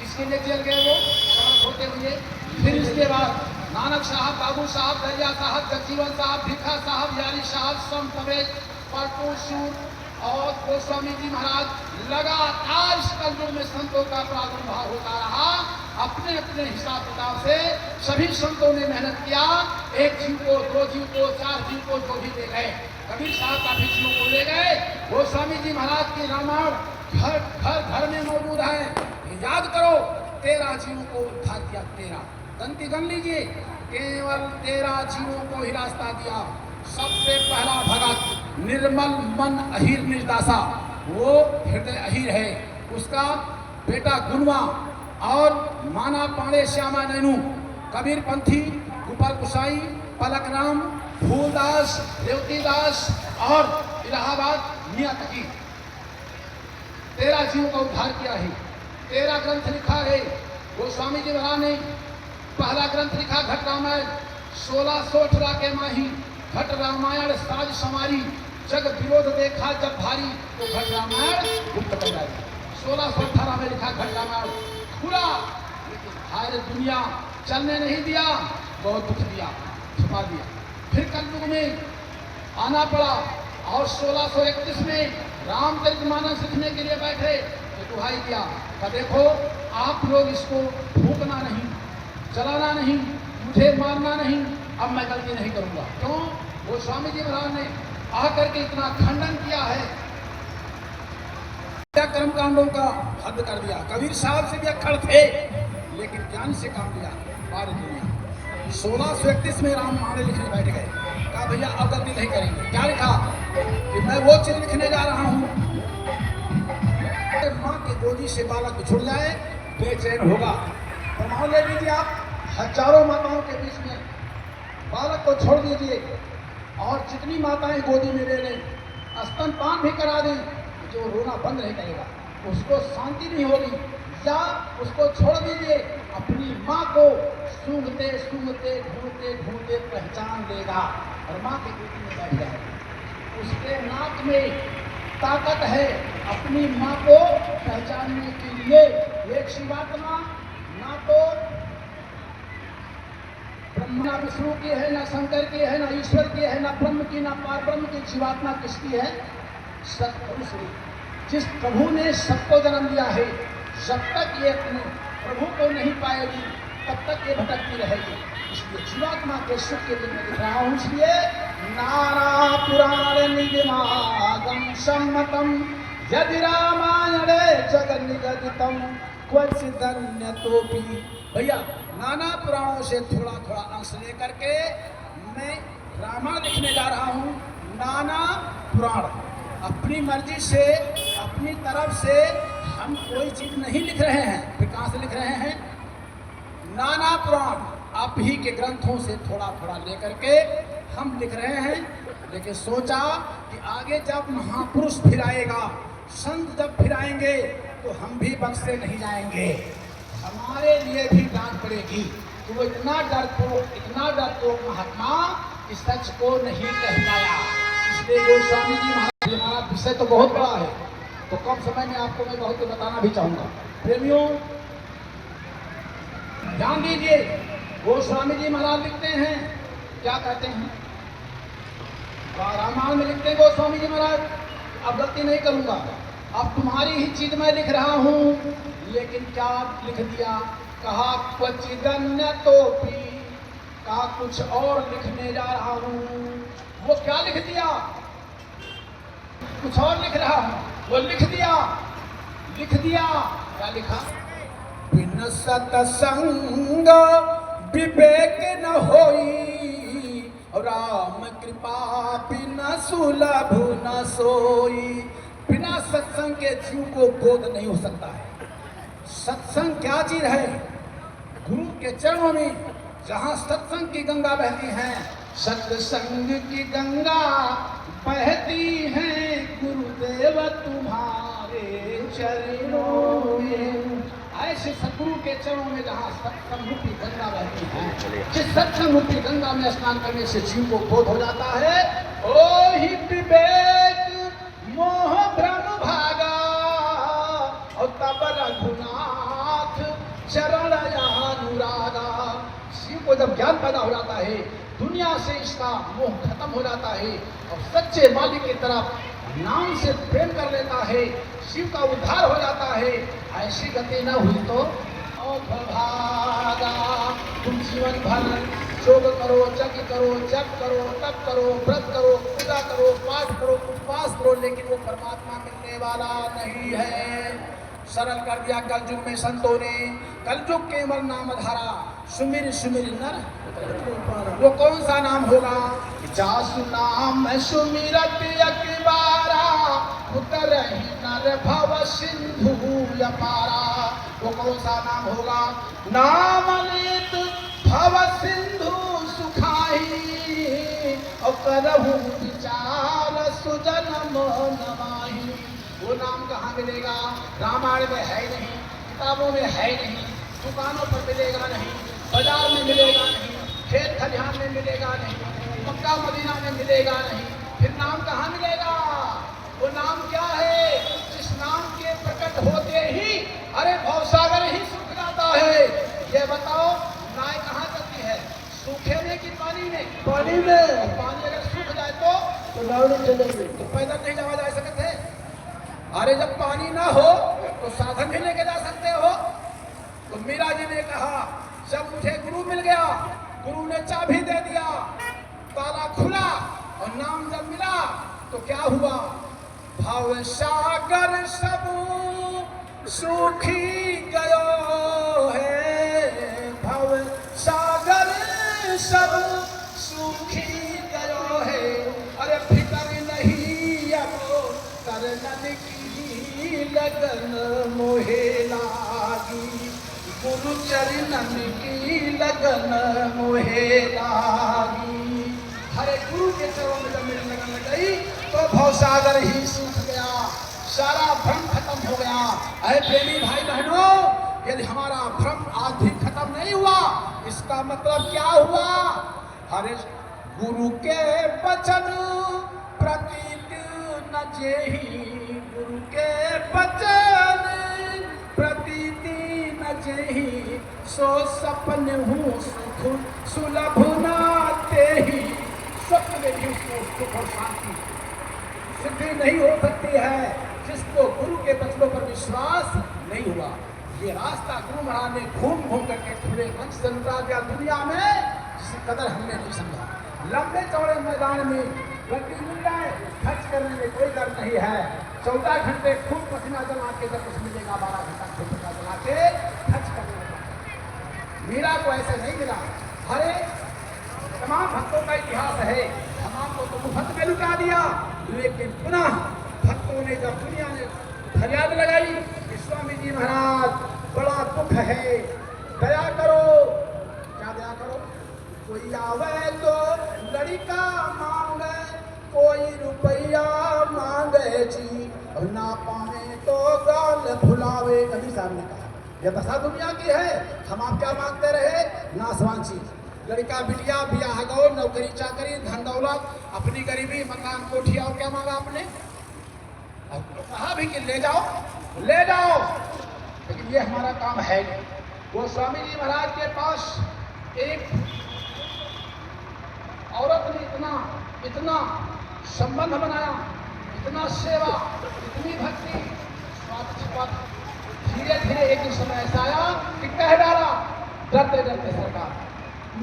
इसके लिए जेल गए वो समर्थ होते हुए। फिर इसके बाद नानक साहब, बाबू साहब, दरिया साहब, जगजीवन साहब, भिखा साहब, यारी साहब, सम तवेज, पलटू सूर और गोस्वामी जी महाराज लगातार इस कलयुग में संतों का प्रादुर्भाव होता रहा। अपने अपने हिसाब किताब से सभी संतों ने मेहनत किया। एक जीव को, 2 जीव को, 4 जीव को जो भी ले गए, कबीर साहब काफी जीवों को ले गए। गोस्वामी जी महाराज की रामायण घर घर में मौजूद है। याद करो, 13 जीवों को उद्धार किया। 13 गनती गन लीजिए, केवल 13 जीवों को ही रास्ता दिया। सबसे पहला भगत निर्मल मन अहीर निर्दासा, वो हृदय अहीर है। उसका बेटा गुनवा और माना पाणे श्यामा नैनू, कबीर पंथी, गोपाल कुसाई, पलक राम, फूलदास, रेवतीदास और इलाहाबाद मियाँ तकी, 13 जीवों का उद्धार किया है। 13 ग्रंथ लिखा है। गोस्वामी जी महाराज ने पहला ग्रंथ लिखा घट रामायण, 1618 के माही घट रामायण साज समारी, जग विरोध देखा जब भारी, तो घट रामायण गुप्त बन जाए। 1618 में लिखा घट रामायण खुला, लेकिन सारी दुनिया चलने नहीं दिया, बहुत दुख दिया, छुपा दिया। फिर कलयुग में आना पड़ा, और 1631 में रामचरितमानस लिखने के लिए बैठे तो दुहाई दिया कि देखो आप लोग इसको फूकना नहीं, जलाना नहीं, मुझे मारना नहीं, अब मैं गलती नहीं करूंगा। क्यों? वो स्वामी जी महाराज ने आकर के इतना खंडन किया है, कर्म कांडों का हद कर दिया। कबीर साहब से भी अक्खड़ थे, लेकिन ज्ञान से काम लिया सारी दुनिया। 1631 में राम माणे लिखने बैठ गए, कहा भैया अब गलती नहीं करेंगे। क्या लिखा कि मैं वो चीज लिखने जा रहा हूँ, माँ की गोदी से बालक छुट जाए बेचैन होगा। प्रमाण ले लीजिए आप, हजारों माताओं के बीच में बालक को छोड़ दीजिए, और जितनी माताएं गोदी में ले लें, स्तनपान भी करा दें, जो रोना बंद नहीं करेगा, उसको शांति नहीं होगी। या उसको छोड़ दीजिए, अपनी माँ को सूंघते सूंघते ढूंढते ढूंढते पहचान लेगा, और माँ की गोदी में बैठ जाएगा। उसके नाक में ताकत है अपनी माँ को पहचानने के लिए। एक शिवात्मा ना तो ब्रह्मा विष्णु की है, ना शंकर की है, ना ईश्वर की है, ना ब्रह्म की, ना पार ब्रह्म की। शिवात्मा किसकी है? सत्पुरुष की। जिस प्रभु ने सबको जन्म दिया है, जब तक ये अपने प्रभु को नहीं पाएगी तब तक ये भटकती रहेगी। इसलिए जीवात्मा के सुख के लिए मैं लिख रहा हूँ। इसलिए नाना पुराण निगमागम सम्मतम यदि रामायणे जगन निगदितम क्वचित अन्यतोपि। भैया नाना पुराणों से थोड़ा थोड़ा अंश लेकर के मैं रामायण लिखने जा रहा हूँ। नाना पुराण, अपनी मर्जी से अपनी तरफ से हम कोई चीज नहीं लिख रहे हैं। फिर कहाँ से लिख रहे हैं? नाना पुराण आप ही के ग्रंथों से थोड़ा थोड़ा लेकर के हम लिख रहे हैं। लेकिन सोचा कि आगे जब महापुरुष फिर आएगा, संत जब फिर आएंगे, तो हम भी बख्शे नहीं जाएंगे, हमारे लिए भी डांट पड़ेगी। तो वो इतना डरपोक महात्मा कि सच को नहीं कह पाया। इसलिए गोस्वामी जी महाराज, हमारा विषय तो बहुत बड़ा है, तो कम समय में आपको मैं बहुत बताना भी चाहूंगा। प्रेमियों ध्यान दीजिए, गोस्वामी जी महाराज लिखते हैं, क्या कहते हैं, रामायण में लिखते हैं गोस्वामी जी महाराज, अब गलती नहीं करूंगा, अब तुम्हारी ही चीज मैं लिख रहा हूं, लेकिन क्या लिख दिया, कहा क्वचिदन्य टोपी का कुछ और लिखने जा रहा हूं। वो क्या लिख दिया, कुछ और लिख रहा हूं, वो लिख दिया, क्या लिखा, बिन सतसंग विवेक न होई, राम कृपा बिना सुलभ न सोई। बिना सत्संग के जीव को बोध नहीं हो सकता है। सत्संग क्या चीज है, गुरु के चरणों में जहां सत्संग की गंगा बहती है, सत्संग की गंगा बहती है, गुरुदेव तुम्हारे चरणों में। ऐसे सतगुरु के चरणों में जहाँ सत्संग रूपी गंगा बहती है, जिस सत्संग रूपी गंगा में स्नान करने से जीव को बोध हो जाता है, ओ ही विवेक मोह भ्रम भागा, और तब रघुनाथ चरण अनुरागा। शिव को जब ज्ञान पैदा हो जाता है, दुनिया से इसका मोह खत्म हो जाता है, और सच्चे मालिक की तरफ नाम से प्रेम कर लेता है, शिव का उद्धार हो जाता है। ऐसी गति न हुई तो भागा। तुम जीवन भर योग करो, यज्ञ करो, जप करो, तप करो, व्रत करो, पूजा करो, पाठ करो, उपवास करो, लेकिन वो परमात्मा मिलने वाला नहीं है। सरल कर दिया कलयुग में संतों ने, कलयुग केवल नाम धारा, सुमिर सुमिर नर। वो कौन सा नाम होगा, जासु नाम सुमिरत अकबारा, उतरहि नर भव सिंधु अपारा। वो कौन सा नाम होगा, नाम लेत भव सिंधु सुखाही, और करहु विचार सुजन मन माही। वो नाम कहाँ मिलेगा, रामायण में है नहीं, किताबों में है नहीं, दुकानों पर मिलेगा नहीं, बाजार में मिलेगा नहीं, खेत खलिहान में मिलेगा नहीं, मक्का मदीना में मिलेगा नहीं। फिर नाम कहाँ मिलेगा, वो नाम क्या है, जिस नाम के प्रकट होते ही अरे भवसागर ही सूख जाता है। ये बताओ नाव कहाँ चलती है, सूखे में कि पानी में? पानी में। पानी अगर सूख जाए तो दौड़े चलेंगे, तो पैदल नहीं जा सकते थे। अरे जब पानी ना हो तो साधन भी लेके जा सकते हो। तो मीरा जी ने कहा, जब मुझे गुरु मिल गया, गुरु ने चाबी दे दिया, ताला खुला, और नाम जब मिला तो क्या हुआ, भव सागर सब सूखी गयो है, भव सागर सब सूखी गयो है। अरे फिकर नहीं अब करनन की लगन मोहे लागी, गुरु चरणन की लगन मोहे लागी। हरे गुरु के चरणों में जब मेरी लगन लग गई तो भवसागर ही सूख गया, सारा भ्रम खत्म हो गया। अरे प्रेमी भाई बहनों, यदि हमारा भ्रम आज भी खत्म नहीं हुआ, इसका मतलब क्या हुआ, हरे गुरु के वचन प्रतीत न जेहि, गुरु के वचन प्रतीति न जेहि, सो सपन हूँ सुख सुलभ नाते ही। स्वप्न में भी उसको सुख और शांति सिद्धि नहीं हो सकती है जिसको गुरु के वचनों पर विश्वास नहीं हुआ। ये रास्ता गुरु महाराज ने घूम घूम करके खुले मंच से उतार दिया दुनिया में, जिसकी कदर हमने नहीं समझा। लंबे चौड़े मैदान में गड्डी मिल जाए, खर्च करने में कोई डर नहीं है। 14 घंटे खूब पसीना जला के जब कुछ मिलेगा, 12 घंटा खूब पसीना जला के खर्च करने लगा। मीरा को ऐसे नहीं मिला। हरे तमाम भक्तों का इतिहास है, तमाम को तो मुफ्त में लुटा दिया, लेकिन पुनः भक्तों ने जब दुनिया ने फरियाद लगाई कि स्वामी जी महाराज बड़ा दुख है, दया करो। क्या दया करो, कोई आवे तो लड़का मांगे, कोई रुपया मांगे जी, और ना पावे तो गाल फुलावे। कबीर साहब ने कहा, यह दशा दुनिया की है। हम आप क्या मांगते रहे, नासवांची। लड़का बिटिया ब्याह गो, नौकरी चाकरी, धन दौलत, अपनी गरीबी, मकान कोठी, और क्या मांगा आपने? और कहा भी कि ले जाओ, ले जाओ, लेकिन ये हमारा काम है नहीं। वो स्वामी जी महाराज के पास एक औरत ने इतना संबंध बनाया, इतना सेवा, इतनी भक्ति, धीरे धीरे एक ही समय ऐसा आया कि कह डाला डरते डरते सरकार,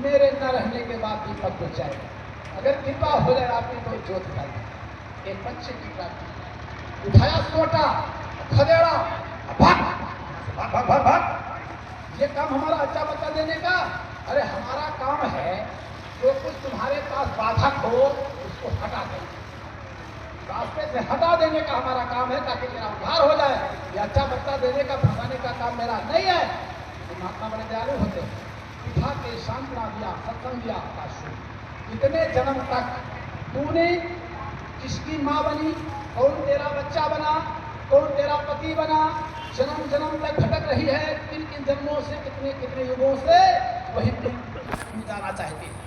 मेरे न रहने के बाद दीपक बुझ जाएगा, अगर कृपा हो जाए आपकी तो ज्योत कर। एक बच्चे की प्रार्थना उठाया, सोटा, खदेड़ा, भाग भाग भाग भाग। ये काम हमारा अच्छा बच्चा देने का? अरे हमारा काम है जो कुछ तुम्हारे पास बाधक हो उसको हटा देना, रास्ते से हटा देने का हमारा काम है, ताकि मेरा उद्धार हो जाए। ये अच्छा बच्चा देने का, भगाने का काम मेरा नहीं है। तो महात्मा बड़े दयालु होते हैं, उठा के सांत्वना दिया, सत्संग दिया, इतने जन्म तक तूने किसकी माँ बनी, कौन तेरा बच्चा बना, कौन तेरा पति बना, जन्म जन्म तक भटक रही है, किन किन जन्मों से, कितने कितने युगों से, वही तुम जाना चाहती है।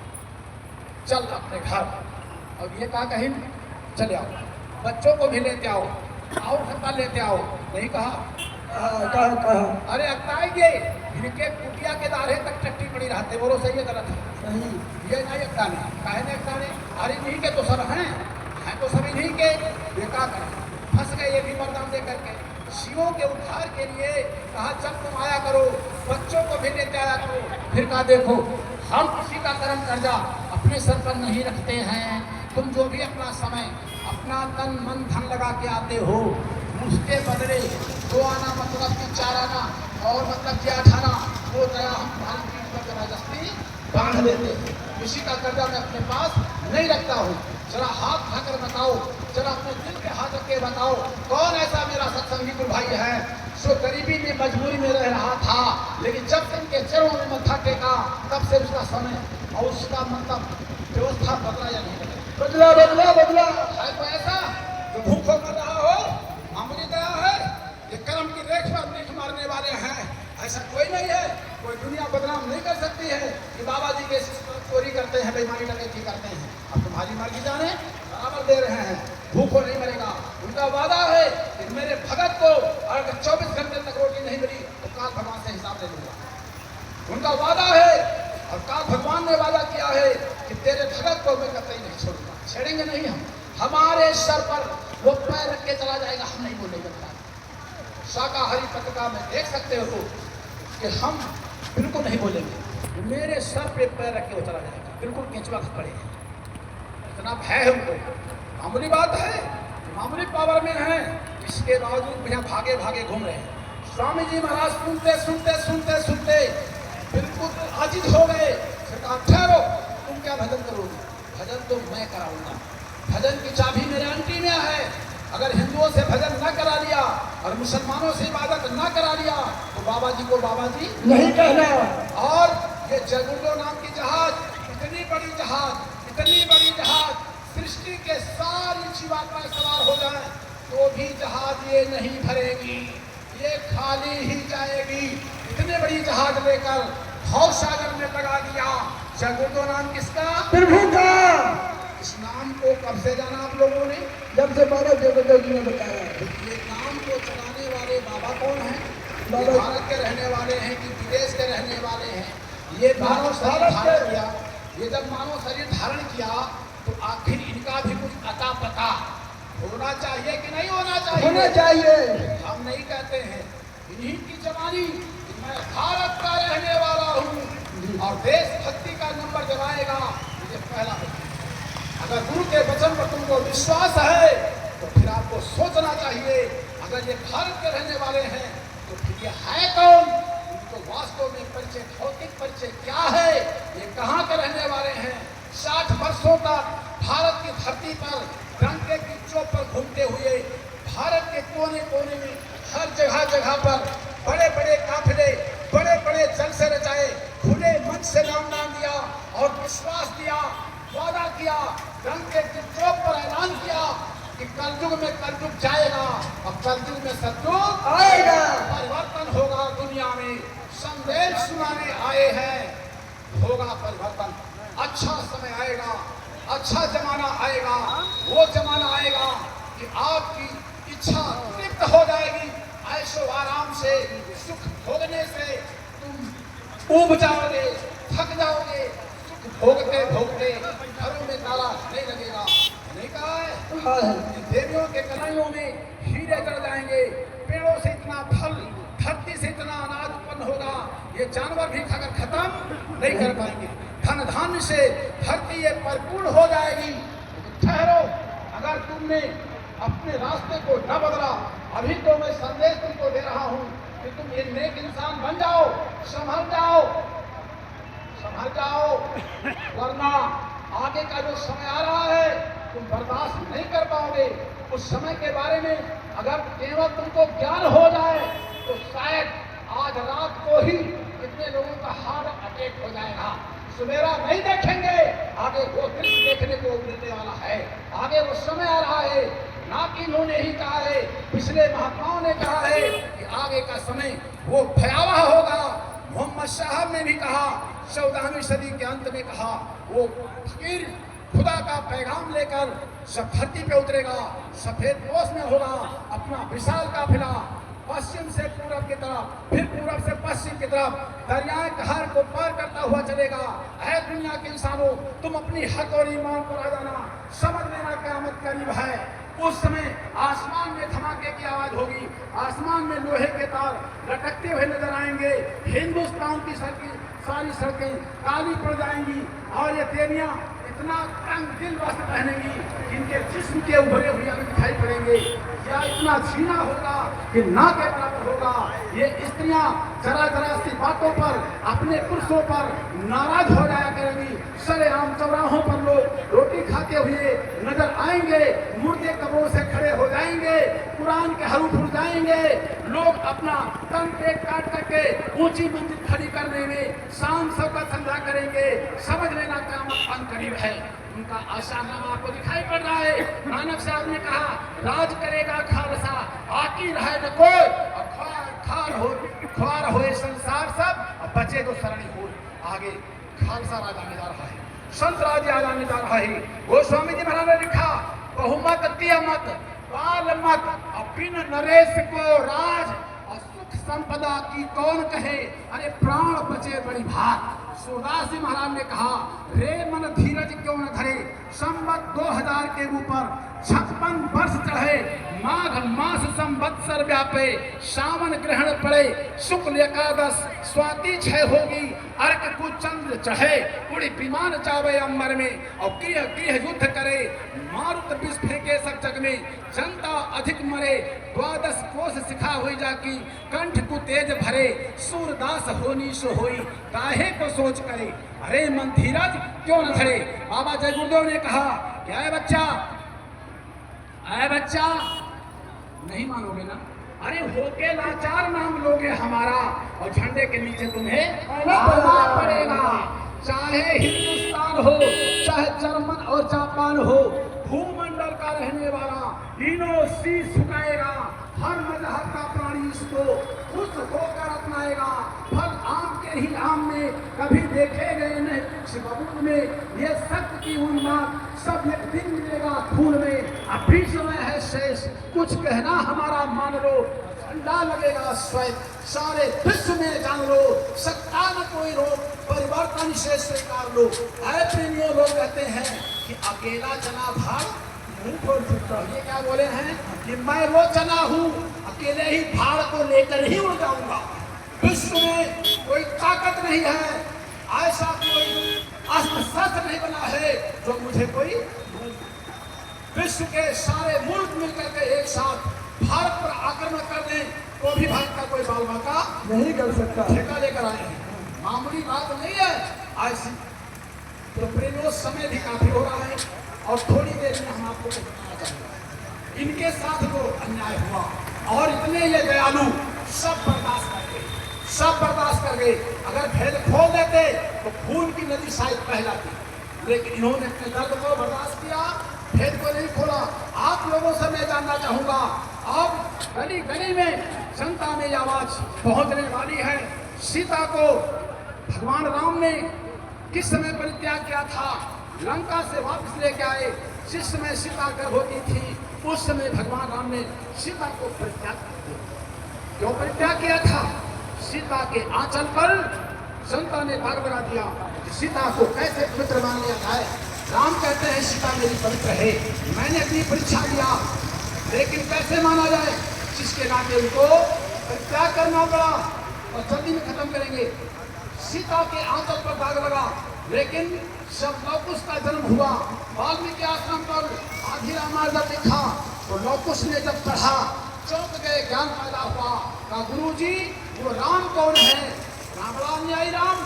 चल अपने घर। अब ये कहा कहीं चले आओ, बच्चों को भी लेते आओ, और खत्ता लेते आओ। नहीं कहा अरे अक्ताएंगे, इनके कुटिया के दारे तक टट्टी पड़ी रहते, बोलो सही है गलत है? सही। ये नहीं अक्ताने, काहे नहीं अक्ताने? अरे नहीं के तो सब हैं तो सभी नहीं के, ये क्या करें, फंस गए ये भी वरदान दे करके। शिवों के उद्धार के लिए कहा जब तुम आया करो, बच्चों को भी लेते आया करो। फिर कहा देखो, हम किसी का कर्म कर्जा अपने सर पर नहीं रखते हैं, तुम जो भी अपना समय, अपना तन मन धन लगा के आते हो, उसके बदले 2 आना मतलब कि 4 आना और मतलब कि 8 आना, वो दया हम तुम्हारी पीठ पर जबरदस्ती बांध देते हैं। किसी का कर्जा मैं अपने पास नहीं रखता हूँ। जरा हाथ उठाकर बताओ, जरा अपने दिल के हाथ रख के बताओ, कौन ऐसा मेरा सत्संगी गुरु भाई है जो गरीबी में, मजबूरी में रह रहा था, लेकिन जब से उनके चरणों में मत्था टेका तब से उसका समय और उसका मतलब व्यवस्था बदला या नहीं बदला? बदला बदला बदला। है तो ऐसा जो भूखों मर रहा हो, मामूली दया है, ये कर्म की रेख पर मीठ मारने वाले हैं, ऐसा कोई नहीं है। कोई दुनिया बदनाम नहीं कर सकती है कि बाबा जी के चोरी करते हैं, बेईमानी डकैती करते हैं। अब तुम्हारी मर्जी जाने, बराबर दे रहे हैं, भूखों नहीं मरेगा। उनका वादा है कि मेरे भगत को अगर 24 घंटे तक रोटी नहीं मिली तो काल भगवान से हिसाब ले लूंगा। उनका वादा है, और काल भगवान ने वादा किया है कि तेरे भगत को मैं कतई नहीं छोड़ूंगा। छेड़ेंगे नहीं हम, हमारे सर पर वो पैर रख के चला जाएगा, हम नहीं बोलेंगे। शाकाहारी पत्रिका में देख सकते हो कि हम बिल्कुल नहीं बोलेंगे, मेरे सर पे पैर रख के वो चला जाएगा, बिल्कुल केंचुआ पड़े। इतना भय है उनको, मामूली बात है, मामूली पावर में है, इसके बावजूद भैया भागे भागे घूम रहे हैं। स्वामी जी महाराज सुनते सुनते सुनते सुनते बिल्कुल आजिज हो गए। कहा ठहरो, तुम क्या भजन करोगे? भजन तो मैं कराऊंगा, भजन की चाबी मेरे अंटी में है। अगर हिंदुओं से भजन न करा लिया और मुसलमानों से इबादत न करा लिया तो बाबा जी को बाबा जी नहीं कहना। और ये जगुंडो नाम की जहाज, इतनी बड़ी जहाज, इतनी बड़ी जहाज, सृष्टि के सारी जीवात्माएं सवार हो जाए तो भी जहाज ये नहीं भरेगी, ये खाली ही जाएगी। इतनी बड़ी जहाज लेकर भव सागर में लगा दिया। जगुंडो नाम किसका? प्रभु का। इस नाम को कब से जाना आप लोगों ने? जब से बाबा जगदो जी ने बताया। ये नाम को चलाने वाले बाबा कौन हैं? बाबा ये भारत के रहने वाले हैं कि विदेश के रहने वाले हैं? ये मानव शरीर धारण किया, ये जब मानव शरीर धारण किया तो आखिर इनका भी कुछ अता पता होना चाहिए कि नहीं होना चाहिए? होना चाहिए। हम नहीं कहते हैं, इन्हीं की जवानी, मैं भारत का रहने वाला हूँ और देशभक्ति का नंबर जब आएगा मुझे पहला। अगर गुरु के वचन पर तुमको विश्वास है तो फिर आपको सोचना चाहिए, अगर ये भारत के रहने वाले हैं तो फिर ये है कौन? इनको वास्तव में परिचय, भौतिक परिचय क्या है? ये कहाँ के रहने वाले हैं? 60 वर्षों तक भारत की धरती पर डंके की चोट पर घूमते हुए भारत के कोने कोने में हर जगह जगह पर बड़े बड़े काफिले, बड़े बड़े जलसे रचाए, खुले मन से नाम दिया और विश्वास दिया, वादा किया, डंके की चोट पर ऐलान किया कि कलयुग में कलयुग जाएगा और कलयुग में सतयुग आएगा। परिवर्तन होगा दुनिया में। संदेश सुनाने आए हैं, होगा होगा परिवर्तन। अच्छा समय आएगा, अच्छा जमाना आएगा। वो जमाना आएगा कि आपकी इच्छा तृप्त हो जाएगी। ऐशो आराम से, सुख भोगने से तुम ऊब जाओगे, थक जाओगे। सुख भोगते भोगते घरों में ताला नहीं लगेगा। नहीं कहा है देवियों के कलाइयों में हीरे चढ़ जाएंगे, पेड़ों से इतना फल, धरती से इतना अनाज उत्पन्न होगा, ये जानवर भी अगर खत्म नहीं कर पाएंगे। धन धान्य से धरती ये परिपूर्ण हो जाएगी। ठहरो, अगर तुमने अपने रास्ते को न बदला, अभी तो मैं संदेश तुमको दे रहा हूँ कि तुम ये नेक इंसान बन जाओ, संभल जाओ, संभल जाओ, वरना आगे का जो समय आ रहा है तुम बर्दाश्त नहीं कर पाओगे। उस समय के बारे में अगर केवल तुमको ज्ञान हो जाए तो शायद आज रात को ही कितने लोगों का हार्ट अटैक हो जाएगा। सवेरा नहीं देखेंगे, आगे वो दृश्य देखने को मिलने वाला है। आगे वो समय आ रहा है, ना कि इन्होंने ही कहा है, पिछले महात्माओं ने कहा है कि आगे का समय वो भयावह होगा। मोहम्मद साहब ने भी कहा, 14वीं सदी के अंत में कहा, वो फकीर खुदा का पैगाम लेकर सब धरती पे उतरेगा, सफेद पोश में होगा, अपना विशाल काफिला पश्चिम से पूरब की तरफ, फिर पूरब से पश्चिम की तरफ दरियाए कहर को पार करता हुआ चलेगा। ऐ दुनिया के इंसानों, तुम अपनी हक और ईमान को आ जाना, समझ लेना क़यामत करीब है। उस समय आसमान में धमाके की आवाज होगी, आसमान में लोहे के तार लटकते हुए नजर आएंगे। हिंदुस्तान की सारी सड़कें काली पड़ जाएंगी और ये देवियां इतना तंग दिल वस्त्र पहनेंगी जिनके जिस्म के उभरे हुए हमें दिखाई पड़ेंगे, या इतना छीना होगा कि ना के बराबर होगा। ये स्त्रियां जरा जरा सी बातों पर अपने पुरुषों पर नाराज हो जाया करेंगी। सरेआम चौराहों पर लोग रोटी खाते हुए नजर आएंगे, मुर्दे कब्रों से खड़े हो जाएंगे, कुरान के हरूफ उड़ जाएंगे। लोग अपना तन पेट काट करके ऊंची मंजिल खड़ी करने में शाम सबका संध्या करेंगे। समझ लेना क़यामत करीब है। उनका आशानामा आपको दिखाई पड़ रहा है। नानक साहब ने कहा, राज करेगा खालसा, आकी रहे न कोई, और ख्वार होए संसार सब, और बचे तो सरणी हो। आगे खालसा राज आने जा रहा है, संत राज आज आने जा रहा है। गोस्वामी जी महाराज ने लिखा, बहुमत तियमत बाल मत, अपिन नरेश को राज, और सुख संपदा की कौन कहे, अरे प्राण बचे बड़ी भात। सूरदास जी महाराज ने कहा, रे मन धीरज क्यों न धरे, संवत 2000 के ऊपर 56 वर्ष चढ़े, माघ मास संवत्सर व्यापे, सावन ग्रहण पड़े, शुक्ल एकादश स्वाति 6 होगी, अर्क को चंद्र चढ़े, उड़ी विमान जावे अंबर में, और गृह गृह युद्ध करे, मारुत विष फेंके सब जग में, जनता अधिक मरे, 12 कोस सिखा हुई जाकी, कंठ को तेज भरे, सूरदास होनी सो होई, काहे को सोच करे, अरे मन धीरज क्यों न धरे। बाबा जय गुरुदेव ने कहा, क्या है बच्चा, अरे बच्चा नहीं मानोगे ना, अरे होके लाचार नाम लोगे हमारा, और झंडे के नीचे तुम्हें आना पड़ेगा। चाहे हिंदुस्तान हो, चाहे जर्मन और जापान हो, भूमंडल का रहने वाला तीनों शीश झुकाएगा। हर मजहब का प्राणी इसको खुश होकर अपनाएगा। फल आम के ही आम में कभी देखे गए नहीं, बबूल में ये सत्य की उन्माद, सब एक दिन मिलेगा फूल में। अभी समय है शेष, कुछ कहना हमारा मान लो, झंडा लगेगा स्वयं सारे विश्व में जान लो, सत्ता न कोई रोक, परिवर्तन से स्वीकार लो। ऐ प्रेमियों, लोग कहते हैं कि अकेला चना भाग मुंह खोल सकता हूँ। ये क्या बोले हैं कि मैं वो चना हूँ, अकेले ही भाड़ को लेकर ही उड़ जाऊंगा। विश्व में कोई ताकत नहीं है, ऐसा कोई अस्त्र शस्त्र नहीं बना है जो मुझे कोई, विश्व के सारे मुल्क मिलकर के एक साथ भारत पर आक्रमण कर दें तो भी भारत का कोई बाल बाका नहीं कर सकता। ठेका लेकर आए हैं, मामूली बात नहीं है ऐसी। तो प्रेमियों, समय भी काफी हो रहा है और थोड़ी देर में हम आपको बताना चाहेंगे इनके साथ जो अन्याय हुआ, और इतने ये दयालु सब बर्दाश्त कर गए। अगर भेद खोल देते तो खून की नदी शायद बह जाती, लेकिन इन्होंने अपने दर्द को बर्दाश्त किया, भेद को नहीं खोला। आप लोगों से मैं जानना चाहूंगा, अब गली गली में जनता में आवाज पहुंचने वाली है। सीता को भगवान राम ने किस समय परित्याग किया था? लंका से वापस लेके आए, जिस समय सीता गर्भवती थी उस समय भगवान राम ने सीता को परित्याग कर दिया। क्यों परित्याग किया था? सीता के आंचल पर जनता ने दाग बना दिया। सीता को कैसे पवित्र मान लिया जाए? राम कहते हैं सीता मेरी पवित्र है, मैंने अपनी परीक्षा दिया, लेकिन कैसे माना जाए? जिसके नाते उनको परित्याग करना पड़ा। और जल्दी में खत्म करेंगे। सीता के आंचल पर दाग लगा, लेकिन जब लवकुश का जन्म हुआ वाल्मीकि आश्रम पर, आधी रामायण लिखा तो लवकुश ने जब पढ़ा चौंक गए, ज्ञान पैदा हुआ। कहा गुरुजी वो राम कौन है? राम राम न्यायी राम,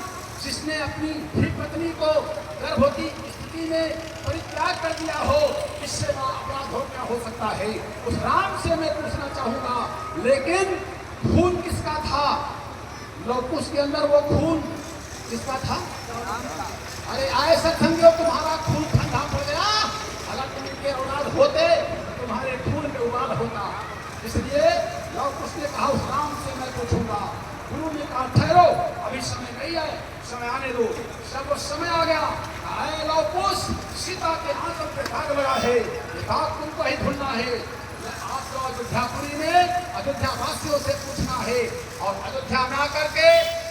जिसने अपनी भी पत्नी को गर्भवती स्थिति में परित्याग कर दिया हो, इससे बड़ा अपराध हो क्या हो सकता है? उस राम से मैं पूछना चाहूंगा, लेकिन खून किसका था? लवकुश के अंदर वो खून किसका था? अरे आए सत्संगियों, तुम्हारा खून ठंडा पड़ गया। अगर तुम इनके औलाद होते तो तुम्हारे खून में उबाल होता। इसलिए लवकुश ने कहा उस राम से मैं पूछूंगा। गुरु ने कहा ठहरो, अभी समय नहीं है, समय आने दो। जब वो समय आ गया, आए लवकुश, सीता के आंचल पे दाग लगा है, ये दाग तुमको ही धुलना है। आपको अयोध्यापुरी में अयोध्या वासियों से पूछना है, और अयोध्या में आकर के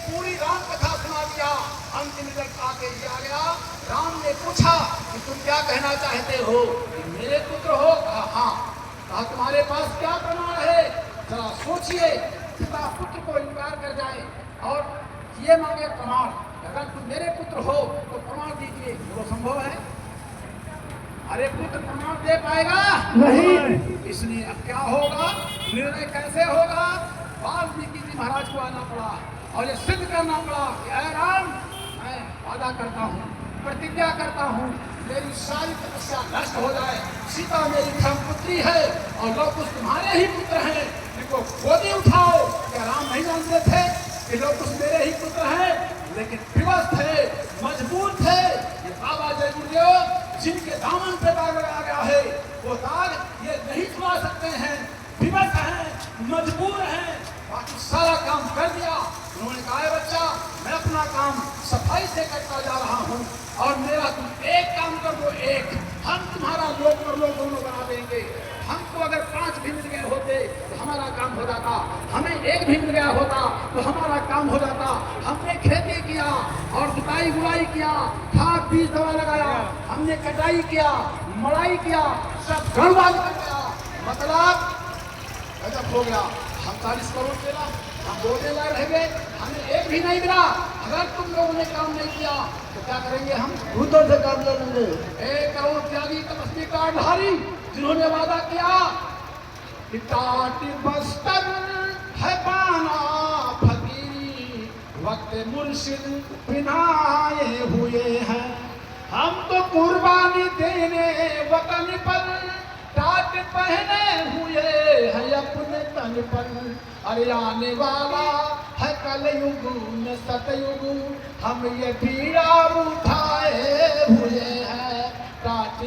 पूरी राम कथा सुना दिया। अंतिम रिजल्ट आके ये आ गया। राम ने पूछा कि तुम क्या कहना चाहते हो? कि मेरे पुत्र हो? कहा हाँ। कहा तुम्हारे पास क्या प्रमाण है? जरा सोचिए। पिता पुत्र को इनकार कर जाए और ये मांगे प्रमाण, अगर तुम मेरे पुत्र हो तो प्रमाण दीजिए। वो संभव है? अरे पुत्र प्रमाण दे पाएगा नहीं। इसलिए अब क्या होगा? निर्णय कैसे होगा? वाल्मीकि जी महाराज को आना पड़ा और ये सिद्ध करना पड़ा कि अरे राम, मैं वादा करता हूँ, प्रतिज्ञा करता हूँ, मेरी सारी तपस्या नष्ट हो जाए। सीता मेरी धर्मपुत्री है और लवकुश तुम्हारे ही पुत्र हैं, इनको गोदी उठाओ। क्या राम नहीं जानते थे कि लवकुश मेरे ही पुत्र हैं? लेकिन विवश थे, मजबूर थे। ये बाबा जय गुरुदेव जिनके दामन पे दाग लगाया गया है, वो दाग ये नहीं छुड़ा सकते हैं। विवश हैं, मजबूर हैं, बाकी सारा काम कर दिया। उन्होंने कहा बच्चा, मैं अपना काम सफाई से करता जा रहा हूँ और मेरा तुम एक काम कर दो, एक हम तुम्हारा लोक और लोक दोनों बना देंगे। हमको अगर 5 भी मिल गए होते तो हमारा काम हो जाता, हमें 1 भी मिल गया होता तो हमारा काम हो जाता। हमने खेती किया और जुताई बुआई किया, खाद बीज दवा लगाया, हमने कटाई किया, मड़ाई किया, सब गड़बड़ कर गया। मतलब गजब हो गया। हम 40 करोड़ मिला, हम बोलने लायक रह गए, हमें 1 भी नहीं मिला। अगर तुम लोगों ने काम नहीं किया तो क्या करेंगे? हम भूतों से काम ले लेंगे। 1 करोड़ त्यागी तपस्वी कार्डधारी जिन्होंने वादा किया कि टाट बस्तर है पाना फकीरी, वक्त मुर्शिद पिनाए हुए हैं। हम तो कुर्बानी देने वतन पर टाट पहने हुए हैं अपने तन पर। अरे आने वाला है कलयुग में सतयुग, हम ये पीड़ा उठाए हुए हैं। टाट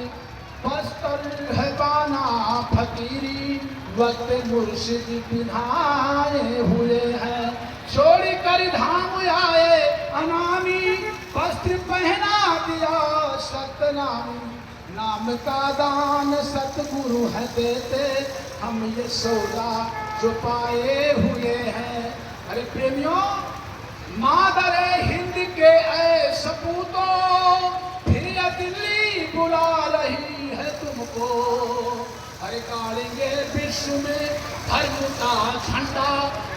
बस्तर है बाना फकीरी, वक्त मुर्शिद पिन्हाए हुए हैं। छोड़ कर धाम आए अनामी, वस्त्र पहना दिया सतनामी। नाम का दान सतगुरु है देते, हम ये सौदा जो पाए हुए हैं। अरे प्रेमियों, मादरे हिंद के ऐ सपूतों, फिर दिल्ली बुला रही है तुमको। अरे गाड़ेंगे विश्व में धर्म का झंडा,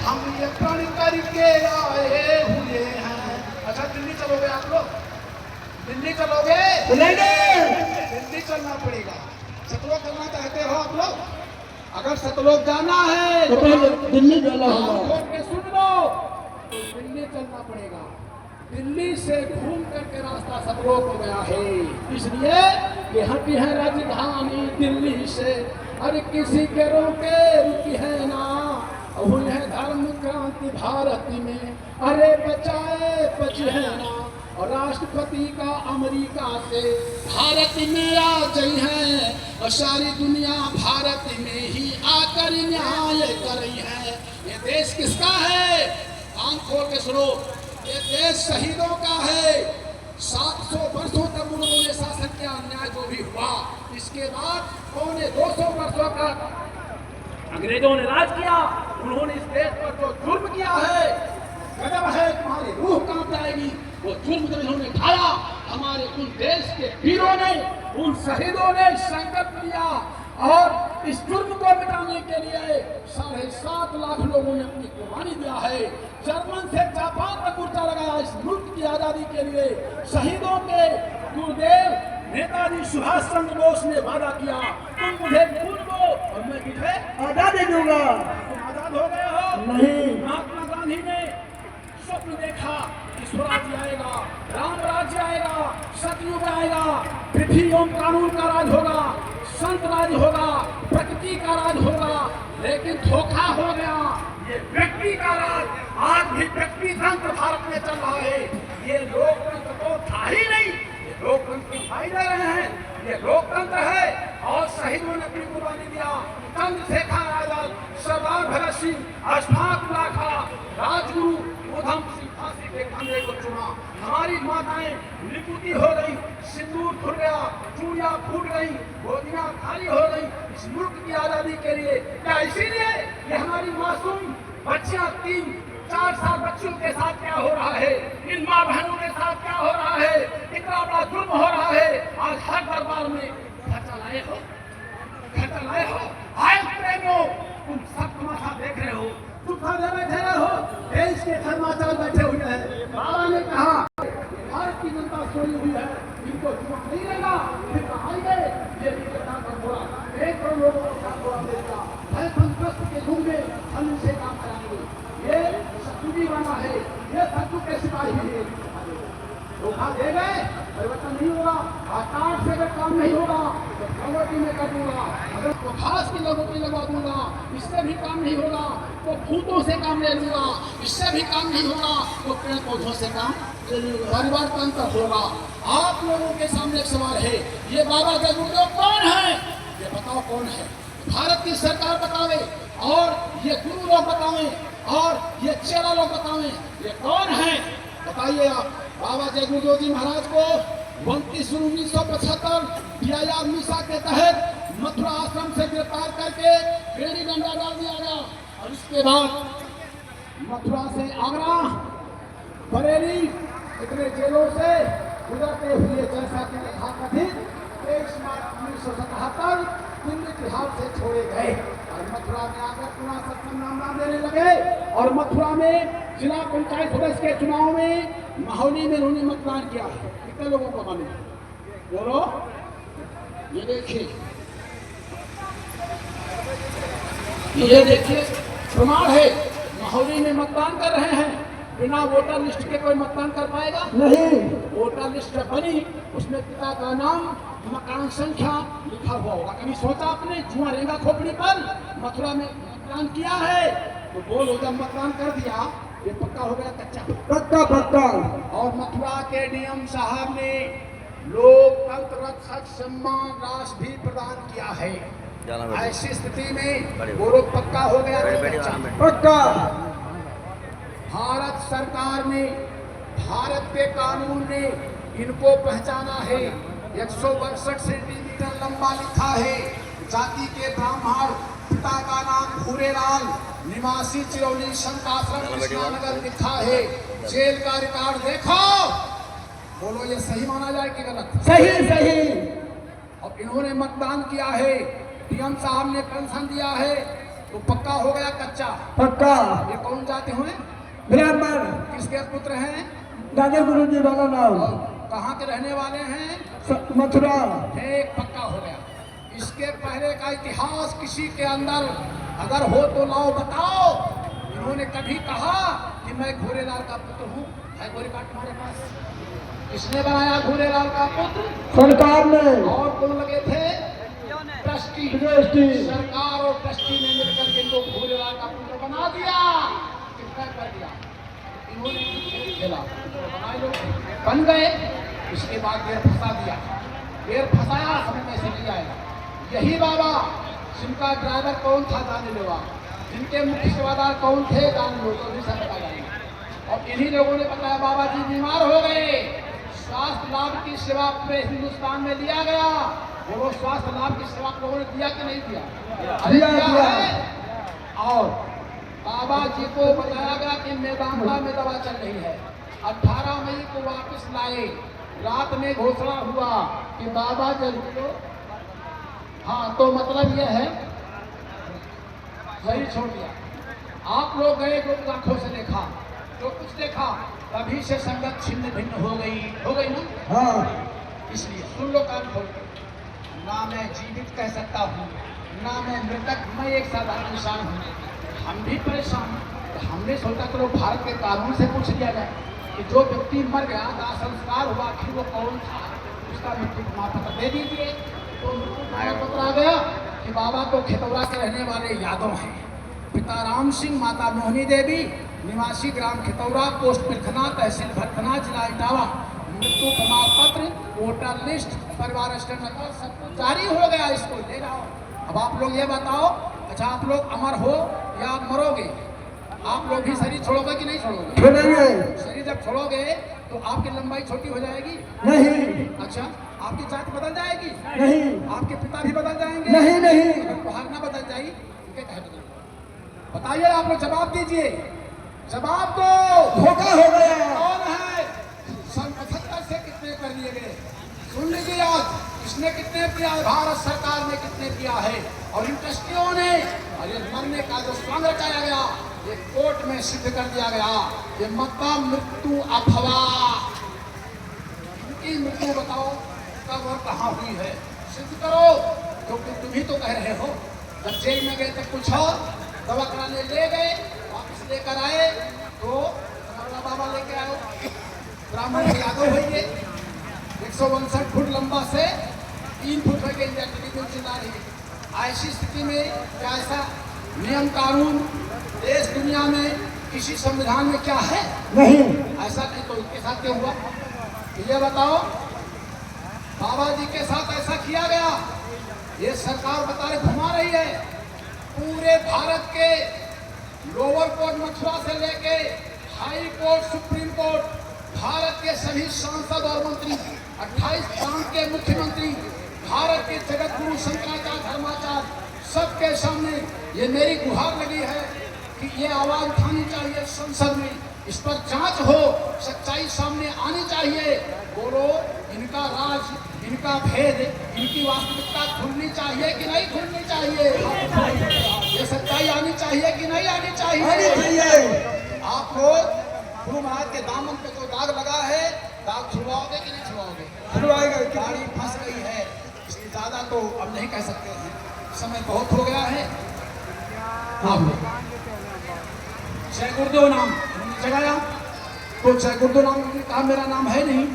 हम ये प्रण करके आए हुए हैं। अच्छा दिल्ली चलोगे आप लोग? दिल्ली चलोगे? दिल्ली चलना पड़ेगा। सतलोक करना चाहते हो आप लोग? अगर सतलोक जाना है तो पहले दिल्ली जाना कान होगा। खोल के सुन लो, तो दिल्ली चलना पड़ेगा। दिल्ली से घूम करके रास्ता सतलोक हो गया है, इसलिए कि हटी है राजधानी दिल्ली से। अरे किसी के रोके रुकी है ना, हुई है धर्म क्रांति भारत में। अरे बचाए बचे है ना, और राष्ट्रपति का अमेरिका से भारत में आ गई है, और सारी दुनिया भारत में ही आकर न्याय कर रही है। ये देश किसका है? कान खोल के सुनो, ये देश शहीदों का है। 700 वर्षों तक उन्होंने शासन किया, अन्याय जो भी हुआ। इसके बाद पौने 200 वर्षों तक अंग्रेजों ने राज किया। उन्होंने इस देश पर जो जुर्म किया है, गजब है, तुम्हारी रूह कांप जाएगी। वो जुर्म जब इन्होंने ढाया, हमारे उन देश के वीरों ने, उन शहीदों ने संकल्प लिया और इस जुर्म को मिटाने के लिए 7.5 लाख लोगों ने अपनी कुर्बानी दिया है। जर्मन से जापान तक मोर्चा लगाया इस मुल्क की आजादी के लिए। शहीदों के गुरुदेव नेताजी सुभाष चंद्र बोस ने वादा किया, तुम मुझे खून दो और मैं तुझे आजादी दूंगा। तुम आजाद हो गए हो? नहीं। महात्मा गांधी ने स्वप्न देखा कि स्वराज्य आएगा, राम राज्य आएगा, सतयुग आएगा, पृथ्वी एवं कानून का राज होगा, संत राज होगा, प्रकृति का राज होगा। लेकिन धोखा हो गया, ये व्यक्ति का राज। आज भी व्यक्ति तंत्र भारत में चल रहा है। ये लोकतंत्र तो था ही नहीं, ये लोकतंत्र दिखाई दे रहे हैं, ये लोकतंत्र है। और शहीदों ने अपनी कुर्बानी दिया। चंद्रशेखर आजाद, सरदार भगत सिंह, अशफाक उल्लाह खां, राजगुरु उधम सिंह फांसी के फंदे को चुना। हमारी माताएं लिपुटी हो गई, सिंदूर खुल गया, चूड़ियां फूट गई, गोदियां खाली हो गई इस मुल्क की आजादी के लिए। क्या इसीलिए ये हमारी मासूम बच्चियां 3-4 साल बच्चों के साथ क्या हो रहा है, इन माँ बहनों के साथ क्या हो रहा है, इतना बड़ा जुल्म हो रहा है। आज हर दरबार में खर्चा लाए हो, खर्चा लाए हो। आए प्रेमियों, तुम सब तमाशा देख रहे हो, तुम बैठे हो, देश के समाचार बैठे हुए हैं। बाबा ने कहा भारत की जनता सोई हुई है, इनको जुआ नहीं रहेगा। फिर आएंगे ये विकेटा का घोड़ा, 1 करोड़ लोगों का घोड़ा देगा, है संतस्त के युग में हम इनसे काम कराएंगे। ये सतयुगी वाला है, ये सतयुग के सिपाही है। धोखा दे गए, परिवर्तन नहीं होगा। आकाश से अगर काम नहीं होगा तो प्रगति में कर दूंगा। अगर घास की लगोटी लगा दूंगा, इससे भी काम नहीं होगा। तो भूतों से काम ले लूंगा, इससे भी काम नहीं होगा। तो पेड़ पौधों से काम ले लूंगा। परिवार तंत्र होगा। आप लोगों के सामने एक सवाल है, ये बाबा का गुरुदेव कौन है? ये बताओ कौन है? भारत की सरकार बतावे और ये गुरु लोग बतावे और ये चेला लोग बतावे, ये कौन है? बताइए आप। बाबा जय गुरुदेव जी महाराज को 29 जून 1975 DIR मिसा के तहत मथुरा आश्रम से गिरफ्तार करके बेड़ी डंडा डाल दिया गया। और इसके बाद मथुरा से आगरा, बरेली, इतने जेलों से गुजरते हुए जैसा कि लिखा कथित 23 मार्च 1977 दिल्ली तिहाड़ से छोड़े गए और मथुरा में आकर पुनः सत्संग नाम देने लगे। और मथुरा में जिला पंचायत सदस्य के चुनाव में माहौली में उन्होंने मतदान किया है। कितने लोगों को मालूम? बोलो। ये देखिए, ये देखिए प्रमाण है। माहौली में मतदान कर रहे हैं। बिना वोटर लिस्ट के कोई मतदान कर पाएगा? नहीं। वोटर लिस्ट बनी, उसमें पिता का नाम, मकान संख्या लिखा हुआ होगा। कभी सोचा आपने जुआ रेंगा खोपड़ी पर मथुरा में मतदान किया है? तो बोलो, जब मतदान कर दिया ये पक्का हो गया कच्चा? पक्का पक्का। और मथुरा के डीएम साहब ने लोकतंत्र रक्षक सम्मान राशि भी प्रदान किया है। ऐसी स्थिति में वो लोग पक्का हो गया पक्का। भारत सरकार ने, भारत के कानून ने इनको पहचाना है। 162 सेंटीमीटर लंबा लिखा है। जाति के ब्राह्मण, पिता का नाम भूरेलाल, निवासी चिरौली, शंकाश्रम कृष्णानगर लिखा है। जेल का रिकॉर्ड देखो, बोलो ये सही माना जाए कि गलत? सही सही। अब इन्होंने मतदान किया है, डीएम साहब ने पेंशन दिया है, तो पक्का हो गया कच्चा? पक्का। ये कौन जाते हुए? ब्राह्मण। किसके पुत्र हैं? दादा गुरु जी वाला नाम। कहाँ के रहने वाले हैं? मथुरा। एक पक्का हो गया। इसके पहले का इतिहास किसी के अंदर अगर हो तो लाओ बताओ। इन्होंने कभी कहा कि मैं घोरेलाल का पुत्र हूँ? है कोई रिकॉर्ड तुम्हारे पास? किसने बनाया घोरेलाल का पुत्र? सरकार ने। और कौन लगे थे? ट्रस्टी। सरकार और ट्रस्टी ने मिलकर के लोग घोरेलाल का पुत्र बना दिया। कितना कर दिया? इन्होंने खेला, बनाए लोग बन गए। इसके बाद गेर फंसा दिया। गेर फंसाया, हमें पैसे नहीं आएगा। यही बाबा जिनका ड्राइवर कौन था जाने लो, जिनके मुख्य सेवादार कौन थे जाने लो, तो भी सब बता जाएंगे। और इन्हीं लोगों ने बताया बाबा जी बीमार हो गए, स्वास्थ्य लाभ की सेवा पूरे हिंदुस्तान में लिया गया। वो स्वास्थ्य लाभ की सेवा लोगों ने दिया कि नहीं दिया? अरे दिया है। और बाबा जी को बताया गया कि मेदांता में दवा चल रही है। 18 मई को वापस लाए। रात में घोषणा हुआ कि बाबा जल्दी, हाँ तो मतलब यह है वही छोड़ दिया। आप लोग गए लोग आंखों से देखा, जो कुछ देखा, तभी से संगत छिन्न भिन्न हो गई ना। हाँ इसलिए सुन लो कान खोल कर। ना मैं जीवित कह सकता हूँ, ना मैं मृतक, मैं एक साधारण इंसान हूँ। हम भी परेशान हैं। हमने सोचा चलो भारत के कानून से पूछ लिया जाए कि जो व्यक्ति मर गया, दाह संस्कार हुआ, आखिर वो कौन था, उसका मृत्यु प्रमाण पत्र दे दीजिए। तो मृत्यु प्रमाण पत्र आ गया कि बाबा तो खितौरा के रहने वाले यादव हैं। पिता राम सिंह, माता मोहनी देवी, निवासी ग्राम खितौरा, पोस्ट पिलखना, तहसील भरथना, जिला इटावा। मृत्यु प्रमाण पत्र, वोटर लिस्ट, परिवार स्टेट नंबर सब कुछ जारी हो गया। इसको ले जाओ। अब आप लोग ये बताओ, अच्छा आप लोग अमर हो या आप मरोगे? आप लोग भी शरीर छोड़ोगे कि नहीं छोड़ोगे? छोड़ेंगे शरीर जब छोड़ोगे तो आपकी लंबाई छोटी हो जाएगी? नहीं अच्छा, आपकी जात बदल जाएगी? नहीं आपके पिता भी बदल जाएंगे? नहीं नहीं अगर बाहर ना बदल जाए उनके कहे बदल। बताइए, आप लोग जवाब दीजिए, जवाब दो। धोखा हो गया। कौन है? सन 75 से कितने कर लिए गए? सुन लीजिए आज, किसने कितने किया है? भारत सरकार ने कितने किया है? और इंडस्ट्रियों ने, और ये मरने का जो स्वांग रचाया गया, ये कोर्ट में सिद्ध कर दिया गया। ये मक्का मृत्यु अफवाह। इनकी मृत्यु बताओ कब और कहाँ हुई है? सिद्ध करो, क्योंकि तुम ही तो कह रहे हो। जब जेल में गए तब पूछो, दवा कराने ले गए, वापस लेकर आए तो हमारा बाबा लेके आओ। ब्राह्मण यादव भैया 159 फुट लंबा से 3 फुट रह गई चिल्ला रही है। ऐसी स्थिति में क्या ऐसा नियम कानून देश दुनिया में किसी संविधान में क्या है? नहीं ऐसा नहीं। तो इनके साथ क्या हुआ ये बताओ। बाबा जी के साथ ऐसा किया गया। ये सरकार बता रही, घुमा रही है पूरे भारत के लोअर कोर्ट मथुरा से लेके high court, supreme court, Bharat के सभी सांसद और मंत्री, 28 प्रांत के मुख्यमंत्री, भारत के जगत गुरु शंकराचार्य धर्माचार्य, सबके सामने ये मेरी गुहार लगी है कि ये आवाज उठानी चाहिए संसद में, इस पर जांच हो, सच्चाई सामने आनी चाहिए। बोलो, इनका राज, इनका भेद, इनकी वास्तविकता खुलनी चाहिए कि नहीं खुलनी चाहिए? ये सच्चाई आनी चाहिए कि नहीं आनी चाहिए? आप लोग गुरु महाराज के दामन पे जो दाग लगा है, दाग छुड़वाओगे कि नहीं छुड़वाओगे? छुड़वाएगा। गाड़ी फंस गई है, इसलिए ज्यादा तो अब नहीं कह सकते हैं, समय बहुत हो गया है। आप लोग जय गुरुदेव नाम जगाया तो जय गुरुदेव नाम ने कहा मेरा नाम है नहीं,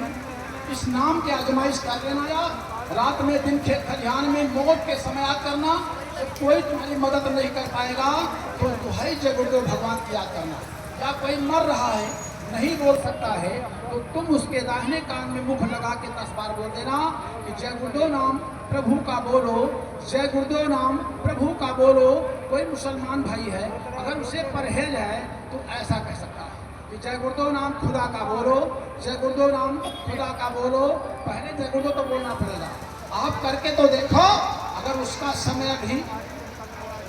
इस नाम की आजमाइश कर लेना यार। रात में दिन खेत खलिहान में मौत के समय याद करना, तो कोई तुम्हारी मदद नहीं कर पाएगा। तो है जय गुरुदेव भगवान की याद करना। या कोई मर रहा है, नहीं बोल सकता है, तो तुम उसके दाहिने कान में मुख लगा के 10 बार बोल देना कि जय गुरुदेव नाम प्रभु का बोलो, जय गुरुदेव नाम प्रभु का बोलो। कोई मुसलमान भाई है, अगर उसे परहेज है तो ऐसा कह सकता है कि जय गुरुदेव नाम खुदा का बोलो, जय गुरुदेव नाम खुदा का बोलो। पहले जय गुरुदेव तो बोलना पड़ेगा। आप करके तो देखो, अगर उसका समय भी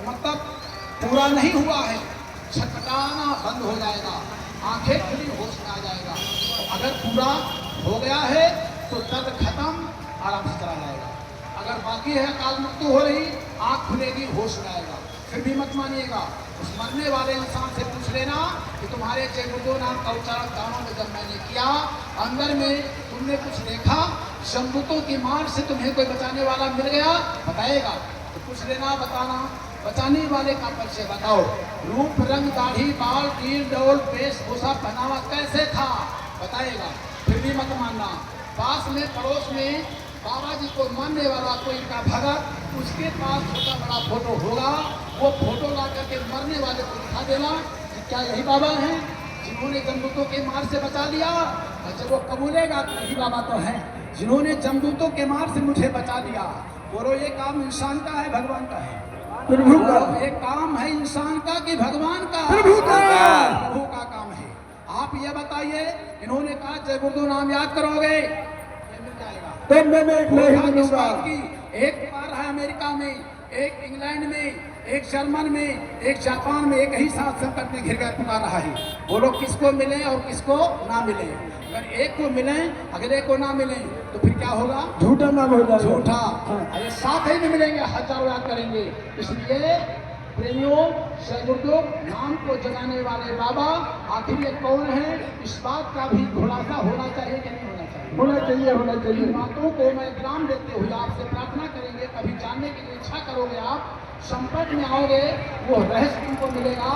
मतलब पूरा नहीं हुआ है, छटपटाना बंद हो जाएगा, आंखें खुली, होश में आ जाएगा। तो अगर पूरा हो गया है तो दर्द खत्म, आराम से चला जाएगा। अगर बाकी है, काल मृत्यु हो रही, आंख खुलेगी, होश में आएगा। फिर भी मत मानिएगा, उस मरने वाले इंसान से पूछ लेना कि तुम्हारे जय गुरुदेव नाम का उच्चारण कानों में जब मैंने किया, अंदर में तुमने कुछ देखा, जमदूतों की मार से तुम्हें कोई बचाने वाला मिल गया? बताएगा तो पूछ लेना, बताना। बचाने वाले का परिचय बताओ, रूप रंग दाढ़ी बाल टील डोल वेशभूषा पहनावा कैसे था? बताएगा। फिर भी मत मानना। पास में पड़ोस में बाबा जी को मानने वाला कोई का भगत, उसके पास छोटा बड़ा फोटो होगा, वो फोटो ला करके मरने वाले को दिखा देना कि क्या यही बाबा हैं जिन्होंने जमदूतों के मार से बचा लिया? अच्छा, वो कबूलेगा तो यही बाबा तो है जिन्होंने जमदूतों के मार से मुझे बचा लिया। बोलो, ये काम इंसान का है भगवान का है? प्रभु का। ये काम है इंसान का कि भगवान का? प्रभु का। प्रभु का काम है। आप आप ये बताइए, इन्होंने कहा जय गुरुदेव नाम याद करोगे, ये मिल जाएगा। तब मैं नहीं किस मिलूंगा। बात की? एक पुकार रहा है अमेरिका में, एक इंग्लैंड में, एक जर्मन में, एक जापान में, एक ही साथ संकट में घिर गए पुकार रहा है। वो लोग किसको मिले और किसको ना मिले? अगर एक को मिले, अगर एक को ना मिले तो फिर क्या होगा? झूठा नाम हो जाएगा। झूठा। हाँ। अरे साथ ही में मिलेंगे, हजारों याद करेंगे। इसलिए प्रेमियों, जय गुरुदेव नाम को जगाने वाले बाबा आखिर ये कौन है, इस बात का भी खुलासा होना चाहिए कि नहीं होना चाहिए? होना चाहिए, होना चाहिए। इन बातों को मैं विराम देते हुए आपसे प्रार्थना करेंगे, कभी जानने की जो इच्छा करोगे, आप संपर्क में आओगे, वो रहस्य तुमको मिलेगा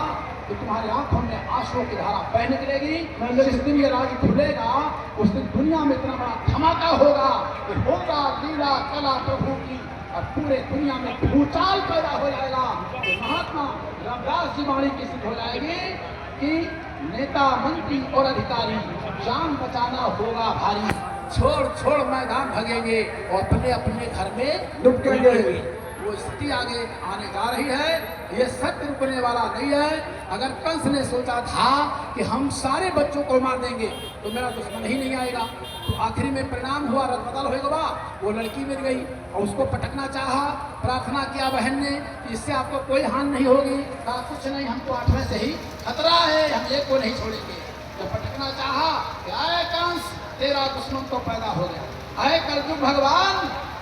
कि तुम्हारी आंखों में आंसुओं की धारा बह निकलेगी। जिस दिन ये राज खुलेगा, उस दिन दुनिया में इतना बड़ा धमाका होगा कि होगा लीला कला प्रभु की, और पूरे दुनिया में भूचाल पैदा हो जाएगा। तो महात्मा रविदास जी वाणी की सिद्ध हो जाएगी कि नेता, मंत्री और अधिकारी जान बचाना होगा भारी, छोड़ छोड़ मैदान भगेंगे और अपने अपने घर में डुबकेंगे। वो स्थिति आगे आने जा रही है। ये सत्य रुकने वाला नहीं है। अगर कंस ने सोचा था कि हम सारे बच्चों को मार देंगे तो मेरा दुश्मन ही नहीं आएगा, तो आखिरी में परिणाम हुआ रदबदल होगा। वो लड़की मिल गई और उसको पटकना चाहा, प्रार्थना किया बहन ने कि इससे आपको कोई हानि नहीं होगी। कहा कुछ नहीं, हमको 8वें से ही खतरा है, हम एक को नहीं छोड़ेंगे। जब पटकना चाहा कि आए कंस, तेरा दुश्मन तो पैदा हो गया। आए कलयुग भगवान,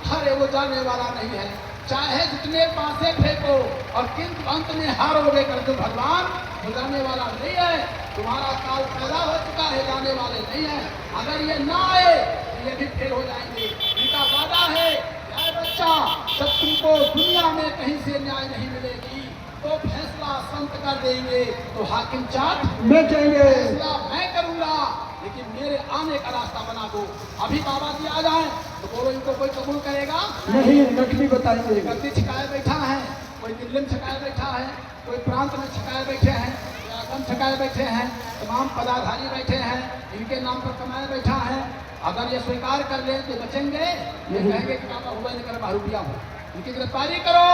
हरे वो जाने वाला नहीं है, चाहे जितने पासे फेंको, और किंतु अंत में हारोगे कलयुग भगवान, वो जाने वाला नहीं है। तुम्हारा काल पैदा हो चुका है, जाने वाले नहीं है। अगर ये ना आए तो ये भी फेल हो जाएंगे। इनका वादा है, आए बच्चा, जब तुमको दुनिया में कहीं से न्याय नहीं मिलेगी तो फैसला संत कर देंगे, तो हाकिम चाट बेचेंगे। फैसला मैं करूंगा, लेकिन मेरे आने का रास्ता बना दो। अभी बाबा जी आ जाए तो बोलो, इनको कोई कबूल करेगा नहीं, नकली बताएंगे। गद्दी छिकाए बैठा है, कोई दिल्ली में छिकाए बैठा है, कोई प्रांत में छिकाए बैठे हैं, कोई असम छिकाए बैठे हैं, तमाम पदाधारी बैठे हैं, इनके नाम पर कमाए बैठा है। अगर ये स्वीकार कर ले तो बचेंगे, ये कहेंगे कि बाबा हुआ नहीं कर बहरूपिया हो, इनकी गिरफ्तारी करो।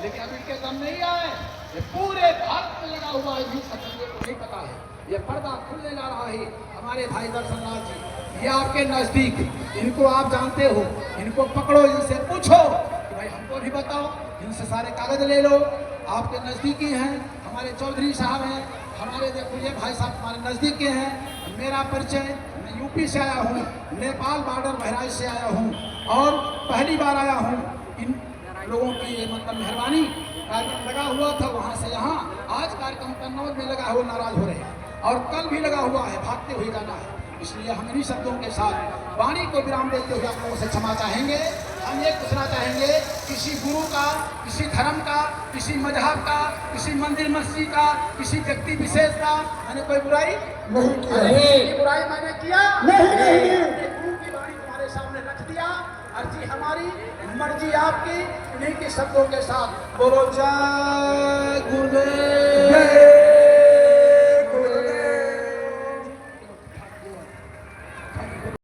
लेकिन अभी इनके दम नहीं आए, ये पूरे भारत में लगा हुआ है, इन्हीं सत्संगों को नहीं पता है। ये पर्दा खुलने जा रहा है। हमारे भाई दर्शन लाल जी, ये आपके नजदीक, इनको आप जानते हो, इनको पकड़ो, इनसे पूछो कि भाई हमको भी बताओ, इनसे सारे कागज ले लो, आपके नजदीकी हैं। हमारे चौधरी साहब हैं, हमारे देखो ये भाई साहब हमारे नजदीकी हैं। मेरा परिचय, मैं यूपी से आया हूँ, नेपाल बॉर्डर बहराइच से आया हूँ और पहली बार आया हूँ। इन लोगों की ये मतलब मेहरबानी, कार्यक्रम लगा हुआ था वहाँ से यहाँ, आज कार्यक्रम कन्नौज में लगा है, वो नाराज हो रहे हैं, और कल भी लगा हुआ है, भागते हुए जाना है। इसलिए हम इन्हीं शब्दों के साथ वाणी को विराम देते हुए आप लोगों से क्षमा चाहेंगे। हम ये पूछना चाहेंगे, किसी गुरु का, किसी धर्म का, किसी मजहब का, किसी मंदिर मस्जिद का, किसी व्यक्ति विशेष का मैंने कोई बुराई नहीं किया। अरे बुराई मैंने किया नहीं। अपने गुरु की वाणी तुम्हारे सामने रख दिया। अर्जी हमारी, मर्जी आपकी। इन्हीं के शब्दों के साथ बोलो जय गुरुदेव।